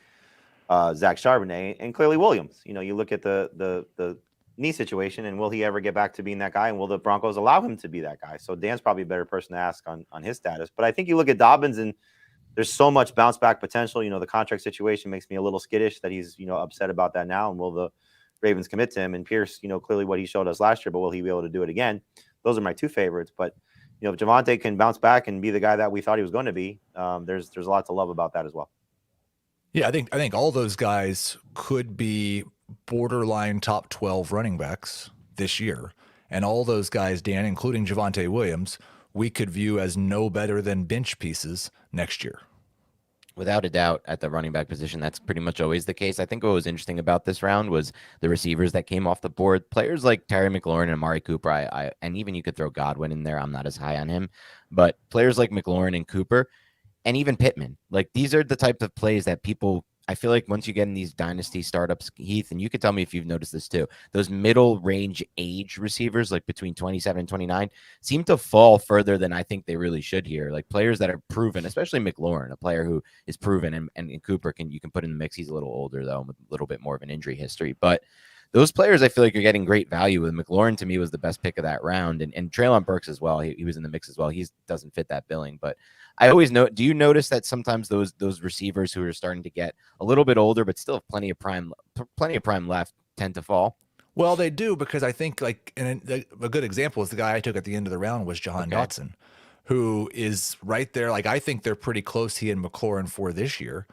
Zach Charbonnet and clearly Williams. You look at the knee situation, and will he ever get back to being that guy, and will the Broncos allow him to be that guy? So Dan's probably a better person to ask on his status. But I think you look at Dobbins, and there's so much bounce back potential. The contract situation makes me a little skittish that he's, upset about that now. And will the Ravens commit to him? And Pierce, clearly what he showed us last year, but will he be able to do it again? Those are my 2 favorites. But, if Javonte can bounce back and be the guy that we thought he was going to be, there's a lot to love about that as well. Yeah, I think all those guys could be borderline top 12 running backs this year. And all those guys, Dan, including Javonte Williams, we could view as no better than bench pieces next year. Without a doubt, at the running back position, that's pretty much always the case. I think what was interesting about this round was the receivers that came off the board. Players like Terry McLaurin and Amari Cooper, and even you could throw Godwin in there. I'm not as high on him. But players like McLaurin and Cooper, and even Pittman, like, these are the type of plays that people, I feel like once you get in these dynasty startups, Heath, and you could tell me if you've noticed this too, those middle range age receivers, like between 27 and 29, seem to fall further than I think they really should here. Like players that are proven, especially McLaurin, a player who is proven, and Cooper you can put in the mix. He's a little older though, with a little bit more of an injury history, but those players, I feel like you're getting great value with. McLaurin to me was the best pick of that round, and Treylon Burks as well. He was in the mix as well. He doesn't fit that billing, but I always know. Do you notice that sometimes those receivers who are starting to get a little bit older but still have plenty of prime left tend to fall? Well, they do, because I think, like, and a good example is the guy I took at the end of the round was Jahan Dotson, who is right there. Like, I think they're pretty close, he and McLaurin, for this year.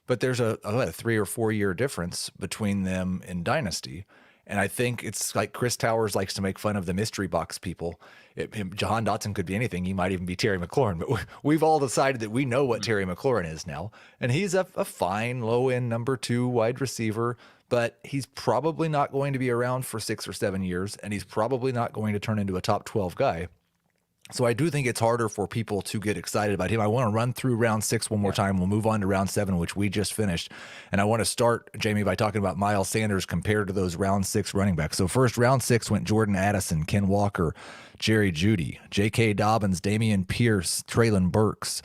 But there's a 3 or 4 year difference between them in Dynasty. And I think it's like Chris Towers likes to make fun of the mystery box people. Jahan Dotson could be anything. He might even be Terry McLaurin. But we've all decided that we know what Terry McLaurin is now. And he's a fine, low-end number 2 wide receiver. But he's probably not going to be around for 6 or 7 years. And he's probably not going to turn into a top 12 guy. So I do think it's harder for people to get excited about him. I want to run through round 6 one more time. We'll move on to round 7, which we just finished. And I want to start, Jamey, by talking about Miles Sanders compared to those round 6 running backs. So first, round 6 went Jordan Addison, Ken Walker, Jerry Jeudy, J.K. Dobbins, Dameon Pierce, Treylon Burks.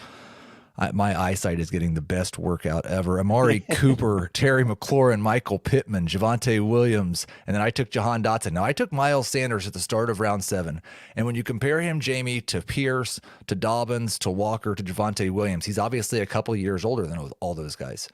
My eyesight is getting the best workout ever. Amari Cooper, Terry McLaurin, Michael Pittman, Javonte Williams, and then I took Jahan Dotson. Now, I took Miles Sanders at the start of round 7, and when you compare him, Jamey, to Pierce, to Dobbins, to Walker, to Javonte Williams, he's obviously a couple years older than all those guys.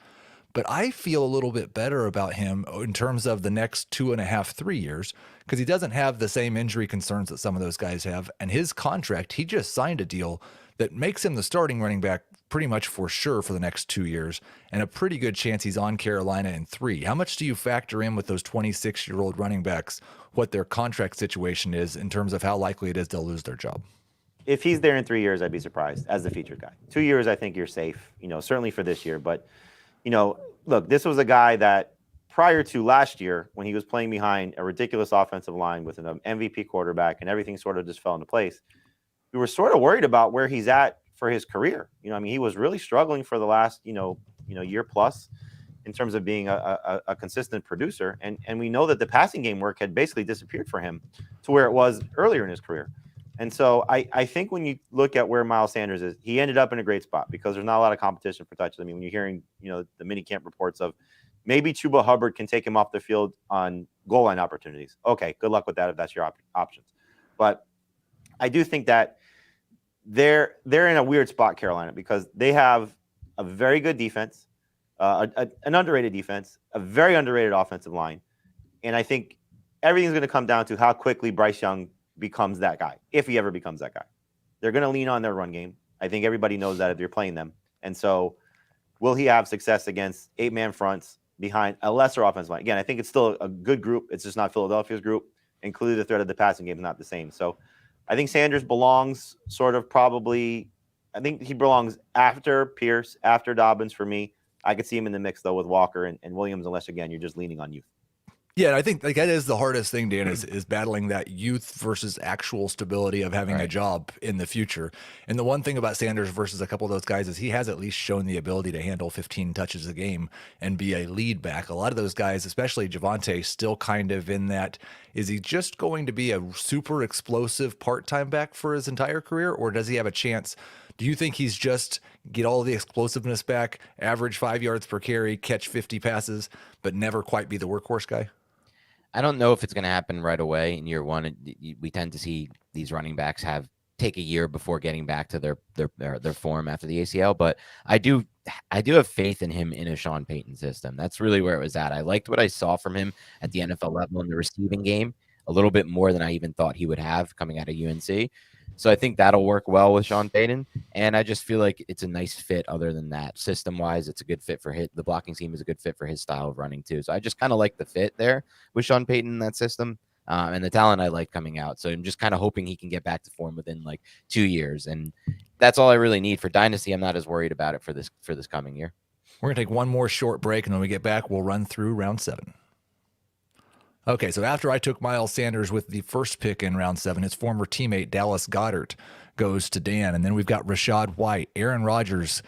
But I feel a little bit better about him in terms of the next 2.5, 3 years, because he doesn't have the same injury concerns that some of those guys have. And his contract, he just signed a deal that makes him the starting running back pretty much for sure for the next 2 years, and a pretty good chance he's on Carolina in 3. How much do you factor in with those 26-year-old running backs what their contract situation is in terms of how likely it is they'll lose their job? If he's there in 3 years, I'd be surprised as the featured guy. 2 years, I think you're safe, certainly for this year. But, look, this was a guy that prior to last year, when he was playing behind a ridiculous offensive line with an MVP quarterback and everything sort of just fell into place, we were sort of worried about where he's at for his career. He was really struggling for the last, year plus in terms of being a consistent producer. And we know that the passing game work had basically disappeared for him to where it was earlier in his career. And so I think when you look at where Miles Sanders is, he ended up in a great spot because there's not a lot of competition for touches. I mean, when you're hearing, the mini camp reports of maybe Chuba Hubbard can take him off the field on goal line opportunities. Okay, good luck with that if that's your options. But I do think that they're in a weird spot, Carolina, because they have a very good defense, an underrated defense, a very underrated offensive line. And I think everything's going to come down to how quickly Bryce Young becomes that guy, if he ever becomes that guy. They're going to lean on their run game. I think everybody knows that if you're playing them. And so will he have success against 8-man fronts behind a lesser offensive line? Again, I think it's still a good group. It's just not Philadelphia's group. And clearly the threat of the passing game is not the same. So I think Sanders belongs I think he belongs after Pierce, after Dobbins for me. I could see him in the mix, though, with Walker and Williams, unless, again, you're just leaning on youth. Yeah, I think that is the hardest thing, Dan, is battling that youth versus actual stability of having a job in the future. And the one thing about Sanders versus a couple of those guys is he has at least shown the ability to handle 15 touches a game and be a lead back. A lot of those guys, especially Javonte, still kind of in that, is he just going to be a super explosive part-time back for his entire career, or does he have a chance? Do you think he's just get all the explosiveness back, average 5 yards per carry, catch 50 passes, but never quite be the workhorse guy? I don't know if it's going to happen right away in year one. We tend to see these running backs take a year before getting back to their form after the ACL. But I do have faith in him in a Sean Payton system. That's really where it was at. I liked what I saw from him at the NFL level in the receiving game a little bit more than I even thought he would have coming out of UNC. So I think that'll work well with Sean Payton. And I just feel like it's a nice fit other than that. System-wise, it's a good fit for the blocking scheme is a good fit for his style of running too. So I just kind of like the fit there with Sean Payton in that system. And the talent I like coming out. So I'm just kind of hoping he can get back to form within like 2 years. And that's all I really need for Dynasty. I'm not as worried about it for this coming year. We're going to take one more short break, and when we get back, we'll run through round 7. Okay, so after I took Miles Sanders with the first pick in round 7, his former teammate Dallas Goedert goes to Dan. And then we've got Rachaad White, Aaron Rodgers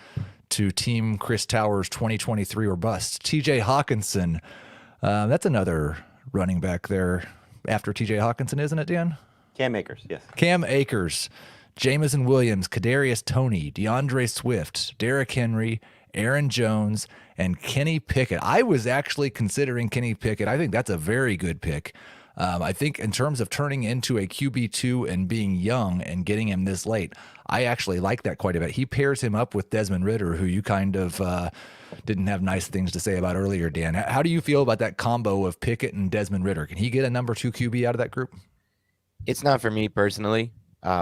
to Team Chris Towers 2023 or bust. TJ Hawkinson, that's another running back there after TJ Hawkinson, isn't it, Dan? Cam Akers, yes. Cam Akers, Jameson Williams, Kadarius Toney, DeAndre Swift, Derrick Henry, Aaron Jones, and Kenny Pickett. I was actually considering Kenny Pickett. I think that's a very good pick. I think in terms of turning into a QB2 and being young and getting him this late, I actually like that quite a bit. He pairs him up with Desmond Ridder, who you kind of didn't have nice things to say about earlier, Dan. How do you feel about that combo of Pickett and Desmond Ridder? Can he get a number 2 QB out of that group? It's not for me personally.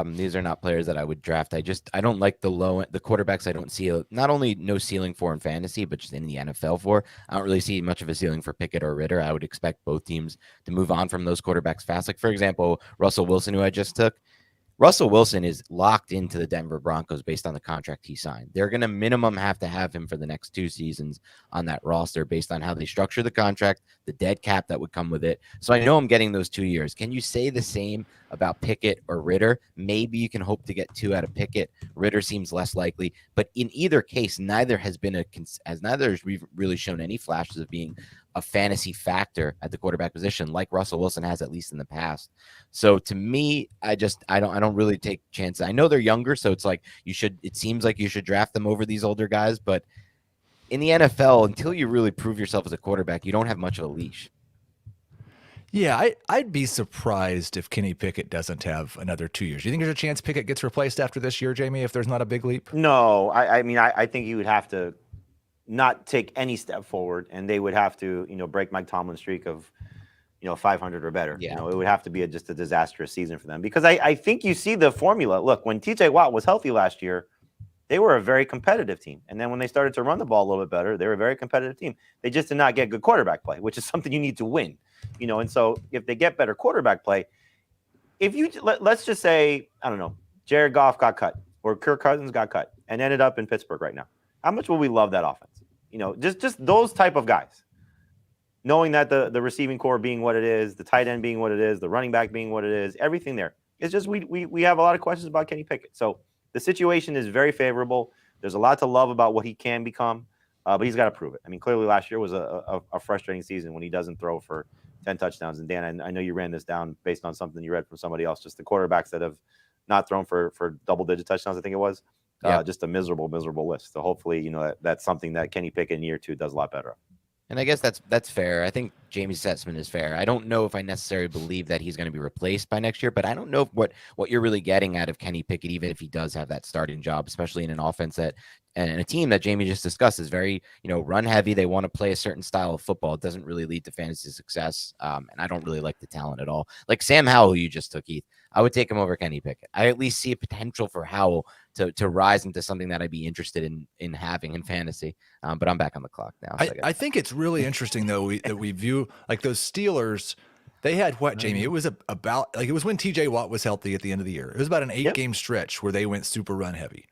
These are not players that I would draft. I don't like the quarterbacks. I don't see not only no ceiling for in fantasy, but just in the NFL for. I don't really see much of a ceiling for Pickett or Ridder. I would expect both teams to move on from those quarterbacks fast. Like, for example, Russell Wilson, who I just took. Russell Wilson is locked into the Denver Broncos based on the contract he signed. They're going to minimum have to have him for the next 2 seasons on that roster based on how they structure the contract, the dead cap that would come with it. So I know I'm getting those 2 years. Can you say the same about Pickett or Ridder? Maybe you can hope to get 2 out of Pickett. Ridder seems less likely, but in either case, neither has really shown any flashes of being a fantasy factor at the quarterback position like Russell Wilson has, at least in the past. So to me, I don't really take chances. I know they're younger, so it's like it seems like you should draft them over these older guys, but in the NFL, until you really prove yourself as a quarterback, you don't have much of a leash. Yeah, I'd be surprised if Kenny Pickett doesn't have another 2 years. Do you think there's a chance Pickett gets replaced after this year, Jamey, if there's not a big leap? No, I mean, I think you would have to not take any step forward, and they would have to, break Mike Tomlin's streak of, 500 or better. Yeah. It would have to be just a disastrous season for them, because I think you see the formula. Look, when TJ Watt was healthy last year, they were a very competitive team. And then when they started to run the ball a little bit better, they were a very competitive team. They just did not get good quarterback play, which is something you need to win. And so if they get better quarterback play, if you let's just say, I don't know, Jared Goff got cut or Kirk Cousins got cut and ended up in Pittsburgh right now, how much will we love that offense? Just those type of guys, knowing that the receiving core being what it is, the tight end being what it is, the running back being what it is, everything there. It's just we have a lot of questions about Kenny Pickett. So the situation is very favorable. There's a lot to love about what he can become, but he's got to prove it. I mean, clearly last year was a frustrating season when he doesn't throw for 10 touchdowns. And Dan, I know you ran this down based on something you read from somebody else, just the quarterbacks that have not thrown for double-digit touchdowns, I think it was. Yeah. Just a miserable list. So hopefully, that's something that Kenny Pickett in year 2 does a lot better. And I guess that's fair. I think Jamie's assessment is fair. I don't know if I necessarily believe that he's going to be replaced by next year, but I don't know what you're really getting out of Kenny Pickett, even if he does have that starting job, especially in an offense that and a team that Jamie just discussed is very, run heavy. They want to play a certain style of football. It doesn't really lead to fantasy success. And I don't really like the talent at all. Like Sam Howell, who you just took, Heath, I would take him over Kenny Pickett. I at least see a potential for Howell to rise into something that I'd be interested in having in fantasy. But I'm back on the clock now. So I think it's really interesting though that we view like those Steelers. They had what, Jamie? It was about like it was when TJ Watt was healthy at the end of the year. It was about an 8-game stretch where they went super run heavy.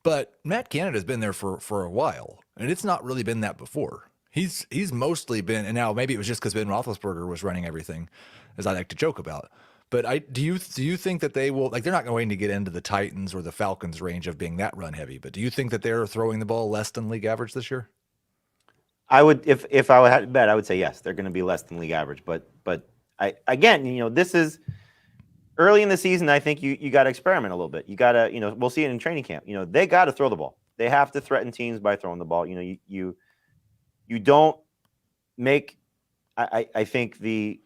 But Matt Canada's been there for a while, and it's not really been that before. He's mostly been, and now maybe it was just because Ben Roethlisberger was running everything, as I like to joke about. But do you think that they will, like, they're not going to get into the Titans or the Falcons range of being that run heavy, but do you think that they're throwing the ball less than league average this year? I would, if I had to bet, I would say yes, they're going to be less than league average. But this is early in the season. I think you got to experiment a little bit. You got to, we'll see it in training camp. They got to throw the ball. They have to threaten teams by throwing the ball. You don't make, I think I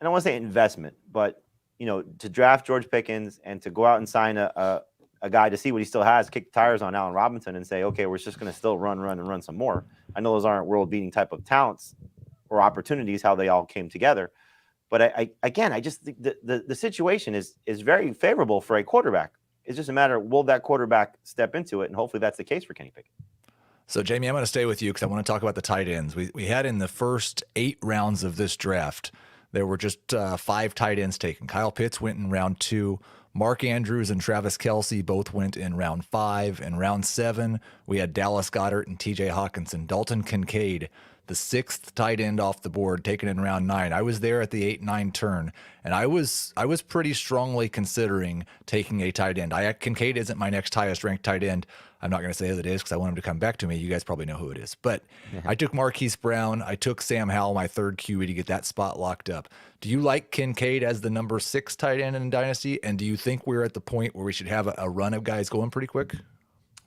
don't want to say investment, but to draft George Pickens and to go out and sign a guy to see what he still has, kick the tires on Allen Robinson and say, okay, we're just going to still run some more. I know those aren't world-beating type of talents or opportunities, how they all came together. But I just think the situation is very favorable for a quarterback. It's just a matter of will that quarterback step into it, and hopefully that's the case for Kenny Pickett. So, Jamie, I'm going to stay with you because I want to talk about the tight ends. We had in the first 8 rounds of this draft, there were just 5 tight ends taken. Kyle Pitts went in round 2. Mark Andrews and Travis Kelce both went in round 5. In round 7, we had Dallas Goedert and TJ Hawkinson. Dalton Kincaid, the 6th tight end off the board, taken in round 9. I was there at the 8-9 turn, and I was pretty strongly considering taking a tight end. Kincaid isn't my next highest ranked tight end. I'm not going to say who it is because I want him to come back to me. You guys probably know who it is. But I took Marquise Brown. I took Sam Howell, my 3rd QB, to get that spot locked up. Do you like Kincaid as the number 6 tight end in Dynasty? And do you think we're at the point where we should have a run of guys going pretty quick?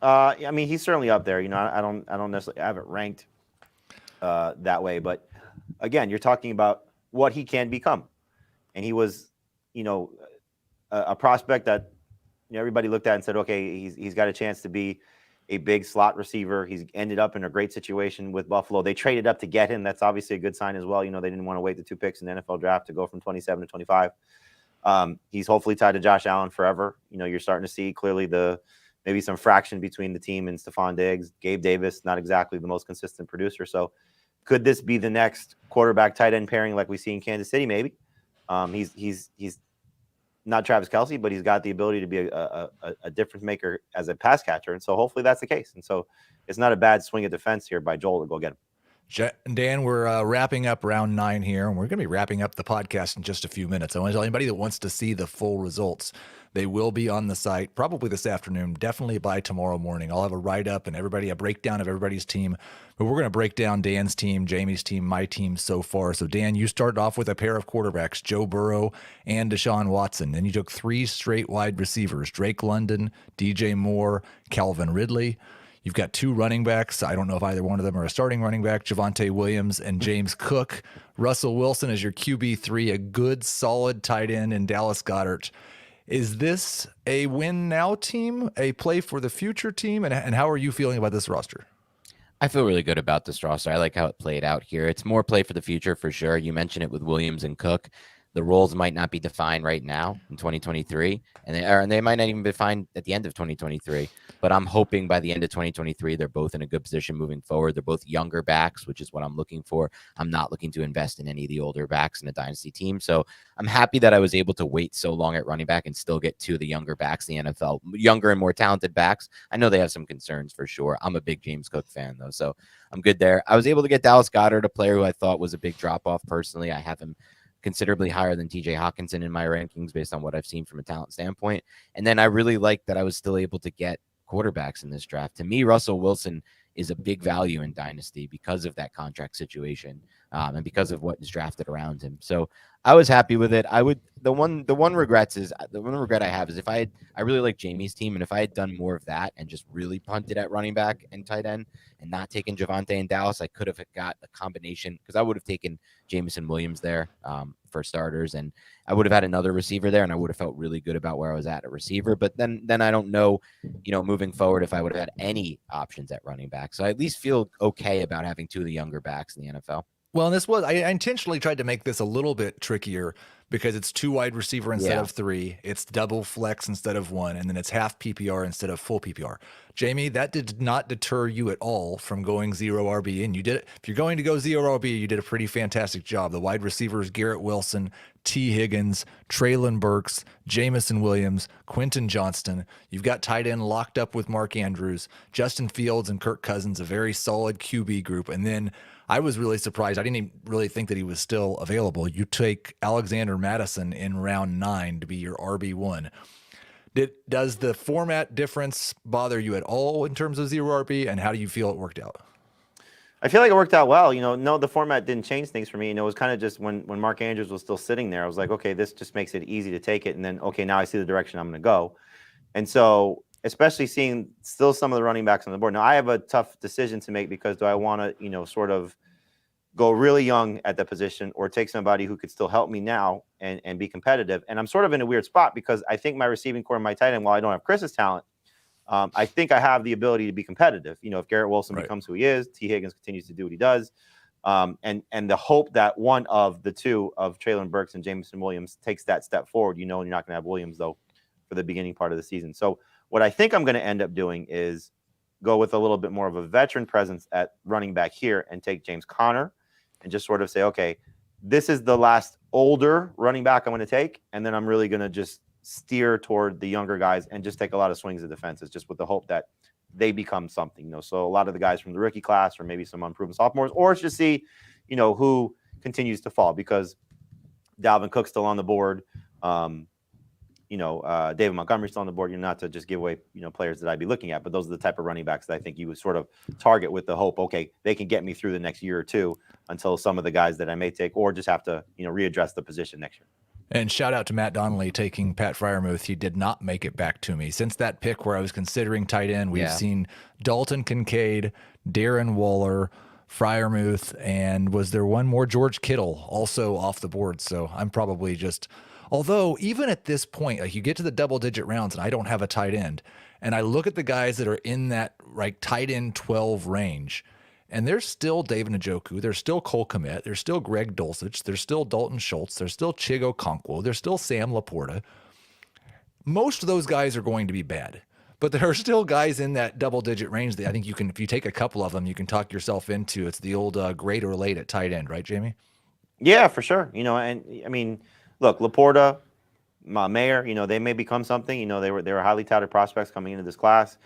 I mean, he's certainly up there. I don't necessarily have it ranked that way. But again, you're talking about what he can become. And he was, a prospect that everybody looked at and said, okay, he's got a chance to be a big slot receiver. He's ended up in a great situation with Buffalo. They traded up to get him. That's obviously a good sign as well. They didn't want to wait the 2 picks in the NFL draft to go from 27 to 25. He's hopefully tied to Josh Allen forever. You're starting to see clearly maybe some fraction between the team and Stephon Diggs. Gabe Davis, not exactly the most consistent producer. So could this be the next quarterback tight end pairing like we see in Kansas City? Maybe. He's not Travis Kelce, but he's got the ability to be a difference maker as a pass catcher. And so hopefully that's the case. And so it's not a bad swing of defense here by Joel to go get him. Dan, we're wrapping up round 9 here, and we're going to be wrapping up the podcast in just a few minutes. I want to tell anybody that wants to see the full results, they will be on the site probably this afternoon, definitely by tomorrow morning. I'll have a write-up and a breakdown of everybody's team. But we're going to break down Dan's team, Jamie's team, my team so far. So, Dan, you started off with a pair of quarterbacks, Joe Burrow and Deshaun Watson. Then you took 3 straight wide receivers, Drake London, DJ Moore, Calvin Ridley. You've got 2 running backs. I don't know if either one of them are a starting running back, Javonte Williams and James Cook. Russell Wilson is your QB3, a good, solid tight end in Dallas Goedert. Is this a win now team, a play for the future team? And how are you feeling about this roster? I feel really good about this roster. I like how it played out here. It's more play for the future for sure. You mentioned it with Williams and Cook. The roles might not be defined right now in 2023, and they might not even be defined at the end of 2023. But I'm hoping by the end of 2023, they're both in a good position moving forward. They're both younger backs, which is what I'm looking for. I'm not looking to invest in any of the older backs in a dynasty team. So I'm happy that I was able to wait so long at running back and still get two of the younger backs in the NFL, younger and more talented backs. I know they have some concerns for sure. I'm a big James Cook fan, though, so I'm good there. I was able to get Dallas Goedert, a player who I thought was a big drop-off personally. I have him considerably higher than TJ Hawkinson in my rankings based on what I've seen from a talent standpoint. And then I really like that I was still able to get quarterbacks in this draft. To me, Russell Wilson is a big value in Dynasty because of that contract situation and because of what is drafted around him. So I was happy with it. The one regret I have is I really like Jamey's team, and if I had done more of that and just really punted at running back and tight end and not taken Javonte in Dallas, I could have got a combination, because I would have taken Jameson Williams there for starters, and I would have had another receiver there, and I would have felt really good about where I was at receiver. But then I don't know, moving forward, if I would have had any options at running back. So I at least feel okay about having two of the younger backs in the NFL. Well, and I intentionally tried to make this a little bit trickier because it's 2 wide receiver instead of 3. It's double flex instead of 1, and then it's half PPR instead of full PPR. Jamey, that did not deter you at all from going 0 RB, and you did it. If you're going to go 0 RB, you did a pretty fantastic job. The wide receivers: Garrett Wilson, T. Higgins, Treylon Burks, Jameson Williams, Quentin Johnston. You've got tight end locked up with Mark Andrews, Justin Fields, and Kirk Cousins, a very solid QB group. And then I was really surprised. I didn't even really think that he was still available. You take Alexander Madison in round 9 to be your RB1. Does the format difference bother you at all in terms of 0 RB, and how do you feel it worked out? I feel like it worked out well. No, the format didn't change things for me. It was kind of just when Mark Andrews was still sitting there, I was like, okay, this just makes it easy to take it. And then, okay, now I see the direction I'm going to go. And so, especially seeing still some of the running backs on the board. Now, I have a tough decision to make, because do I want to, sort of go really young at the position, or take somebody who could still help me now and be competitive? And I'm sort of in a weird spot, because I think my receiving core and my tight end, while I don't have Chris's talent, I think I have the ability to be competitive. If Garrett Wilson becomes who he is, T. Higgins continues to do what he does, and the hope that one of the two of Treylon Burks and Jameson Williams takes that step forward. And you're not going to have Williams, though, for the beginning part of the season. So what I think I'm going to end up doing is go with a little bit more of a veteran presence at running back here and take James Conner, and just sort of say, okay, this is the last older running back I'm going to take, and then I'm really going to just steer toward the younger guys and just take a lot of swings at defenses, just with the hope that they become something. So a lot of the guys from the rookie class, or maybe some unproven sophomores, or it's just see, who continues to fall, because Dalvin Cook's still on the board. David Montgomery's still on the board. Not to just give away, players that I'd be looking at, but those are the type of running backs that I think you would sort of target with the hope, okay, they can get me through the next year or two until some of the guys that I may take, or just have to, readdress the position next year. And shout out to Matt Donnelly taking Pat Freiermuth. He did not make it back to me. Since that pick where I was considering tight end, we've seen Dalton Kincaid, Darren Waller, Freiermuth, and was there one more? George Kittle also off the board. So I'm probably just, although even at this point, like, you get to the double-digit rounds and I don't have a tight end, and I look at the guys that are in that tight end 12 range, and there's still David Njoku, there's still Cole Kmet, there's still Greg Dulcich, there's still Dalton Schultz, there's still Chigo Okonkwo, there's still Sam Laporta. Most of those guys are going to be bad, but there are still guys in that double-digit range that I think you can, if you take a couple of them, you can talk yourself into. It's the old great or late at tight end, right, Jamey? Yeah, for sure. And I mean, look, Laporta, Mayer, they may become something. They were highly touted prospects coming into this class.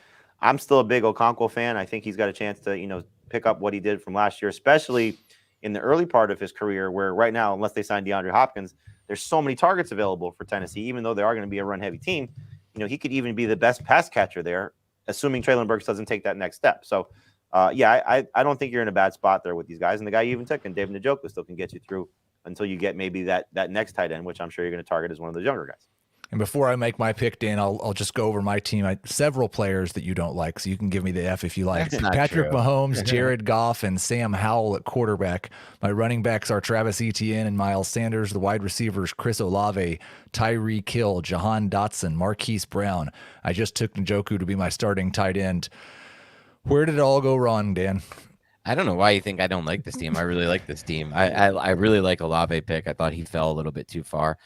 I'm still a big Okonkwo fan. I think he's got a chance to, pick up what he did from last year, especially in the early part of his career, where right now, unless they sign DeAndre Hopkins, there's so many targets available for Tennessee, even though they are going to be a run-heavy team. He could even be the best pass catcher there, assuming Treylon Burks doesn't take that next step. So, I don't think you're in a bad spot there with these guys. And the guy you even took, and David Njoku, still can get you through until you get maybe that next tight end, which I'm sure you're going to target as one of those younger guys. And before I make my pick, Dan, I'll just go over my team. Several players that you don't like, so you can give me the F if you like. Patrick Mahomes, Jared Goff, and Sam Howell at quarterback. My running backs are Travis Etienne and Miles Sanders. The wide receivers, Chris Olave, Tyreek Hill, Jahan Dotson, Marquise Brown. I just took Njoku to be my starting tight end. Where did it all go wrong, Dan? I don't know why you think I don't like this team. I really like this team. I really like Olave pick. I thought he fell a little bit too far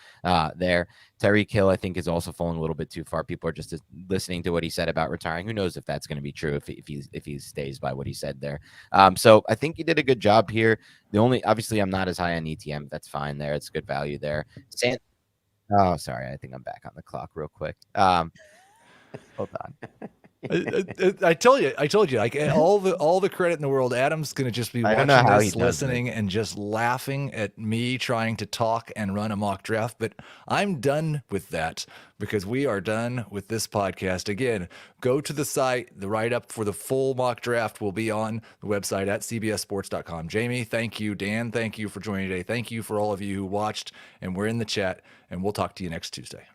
there. Tyreek Hill, I think, is also falling a little bit too far. People are just listening to what he said about retiring. Who knows if that's going to be true if he stays by what he said there. So I think he did a good job here. Obviously, I'm not as high on ETM. That's fine there. It's good value there. Oh, sorry. I think I'm back on the clock real quick. Hold on. I told you, like all the credit in the world. Adam's gonna just be I don't watching know how he this, does listening, and just laughing at me trying to talk and run a mock draft. But I'm done with that because we are done with this podcast. Again, go to the site. The write-up for the full mock draft will be on the website at cbssports.com. Jamey, thank you. Dan, thank you for joining today. Thank you for all of you who watched and were in the chat. And we'll talk to you next Tuesday.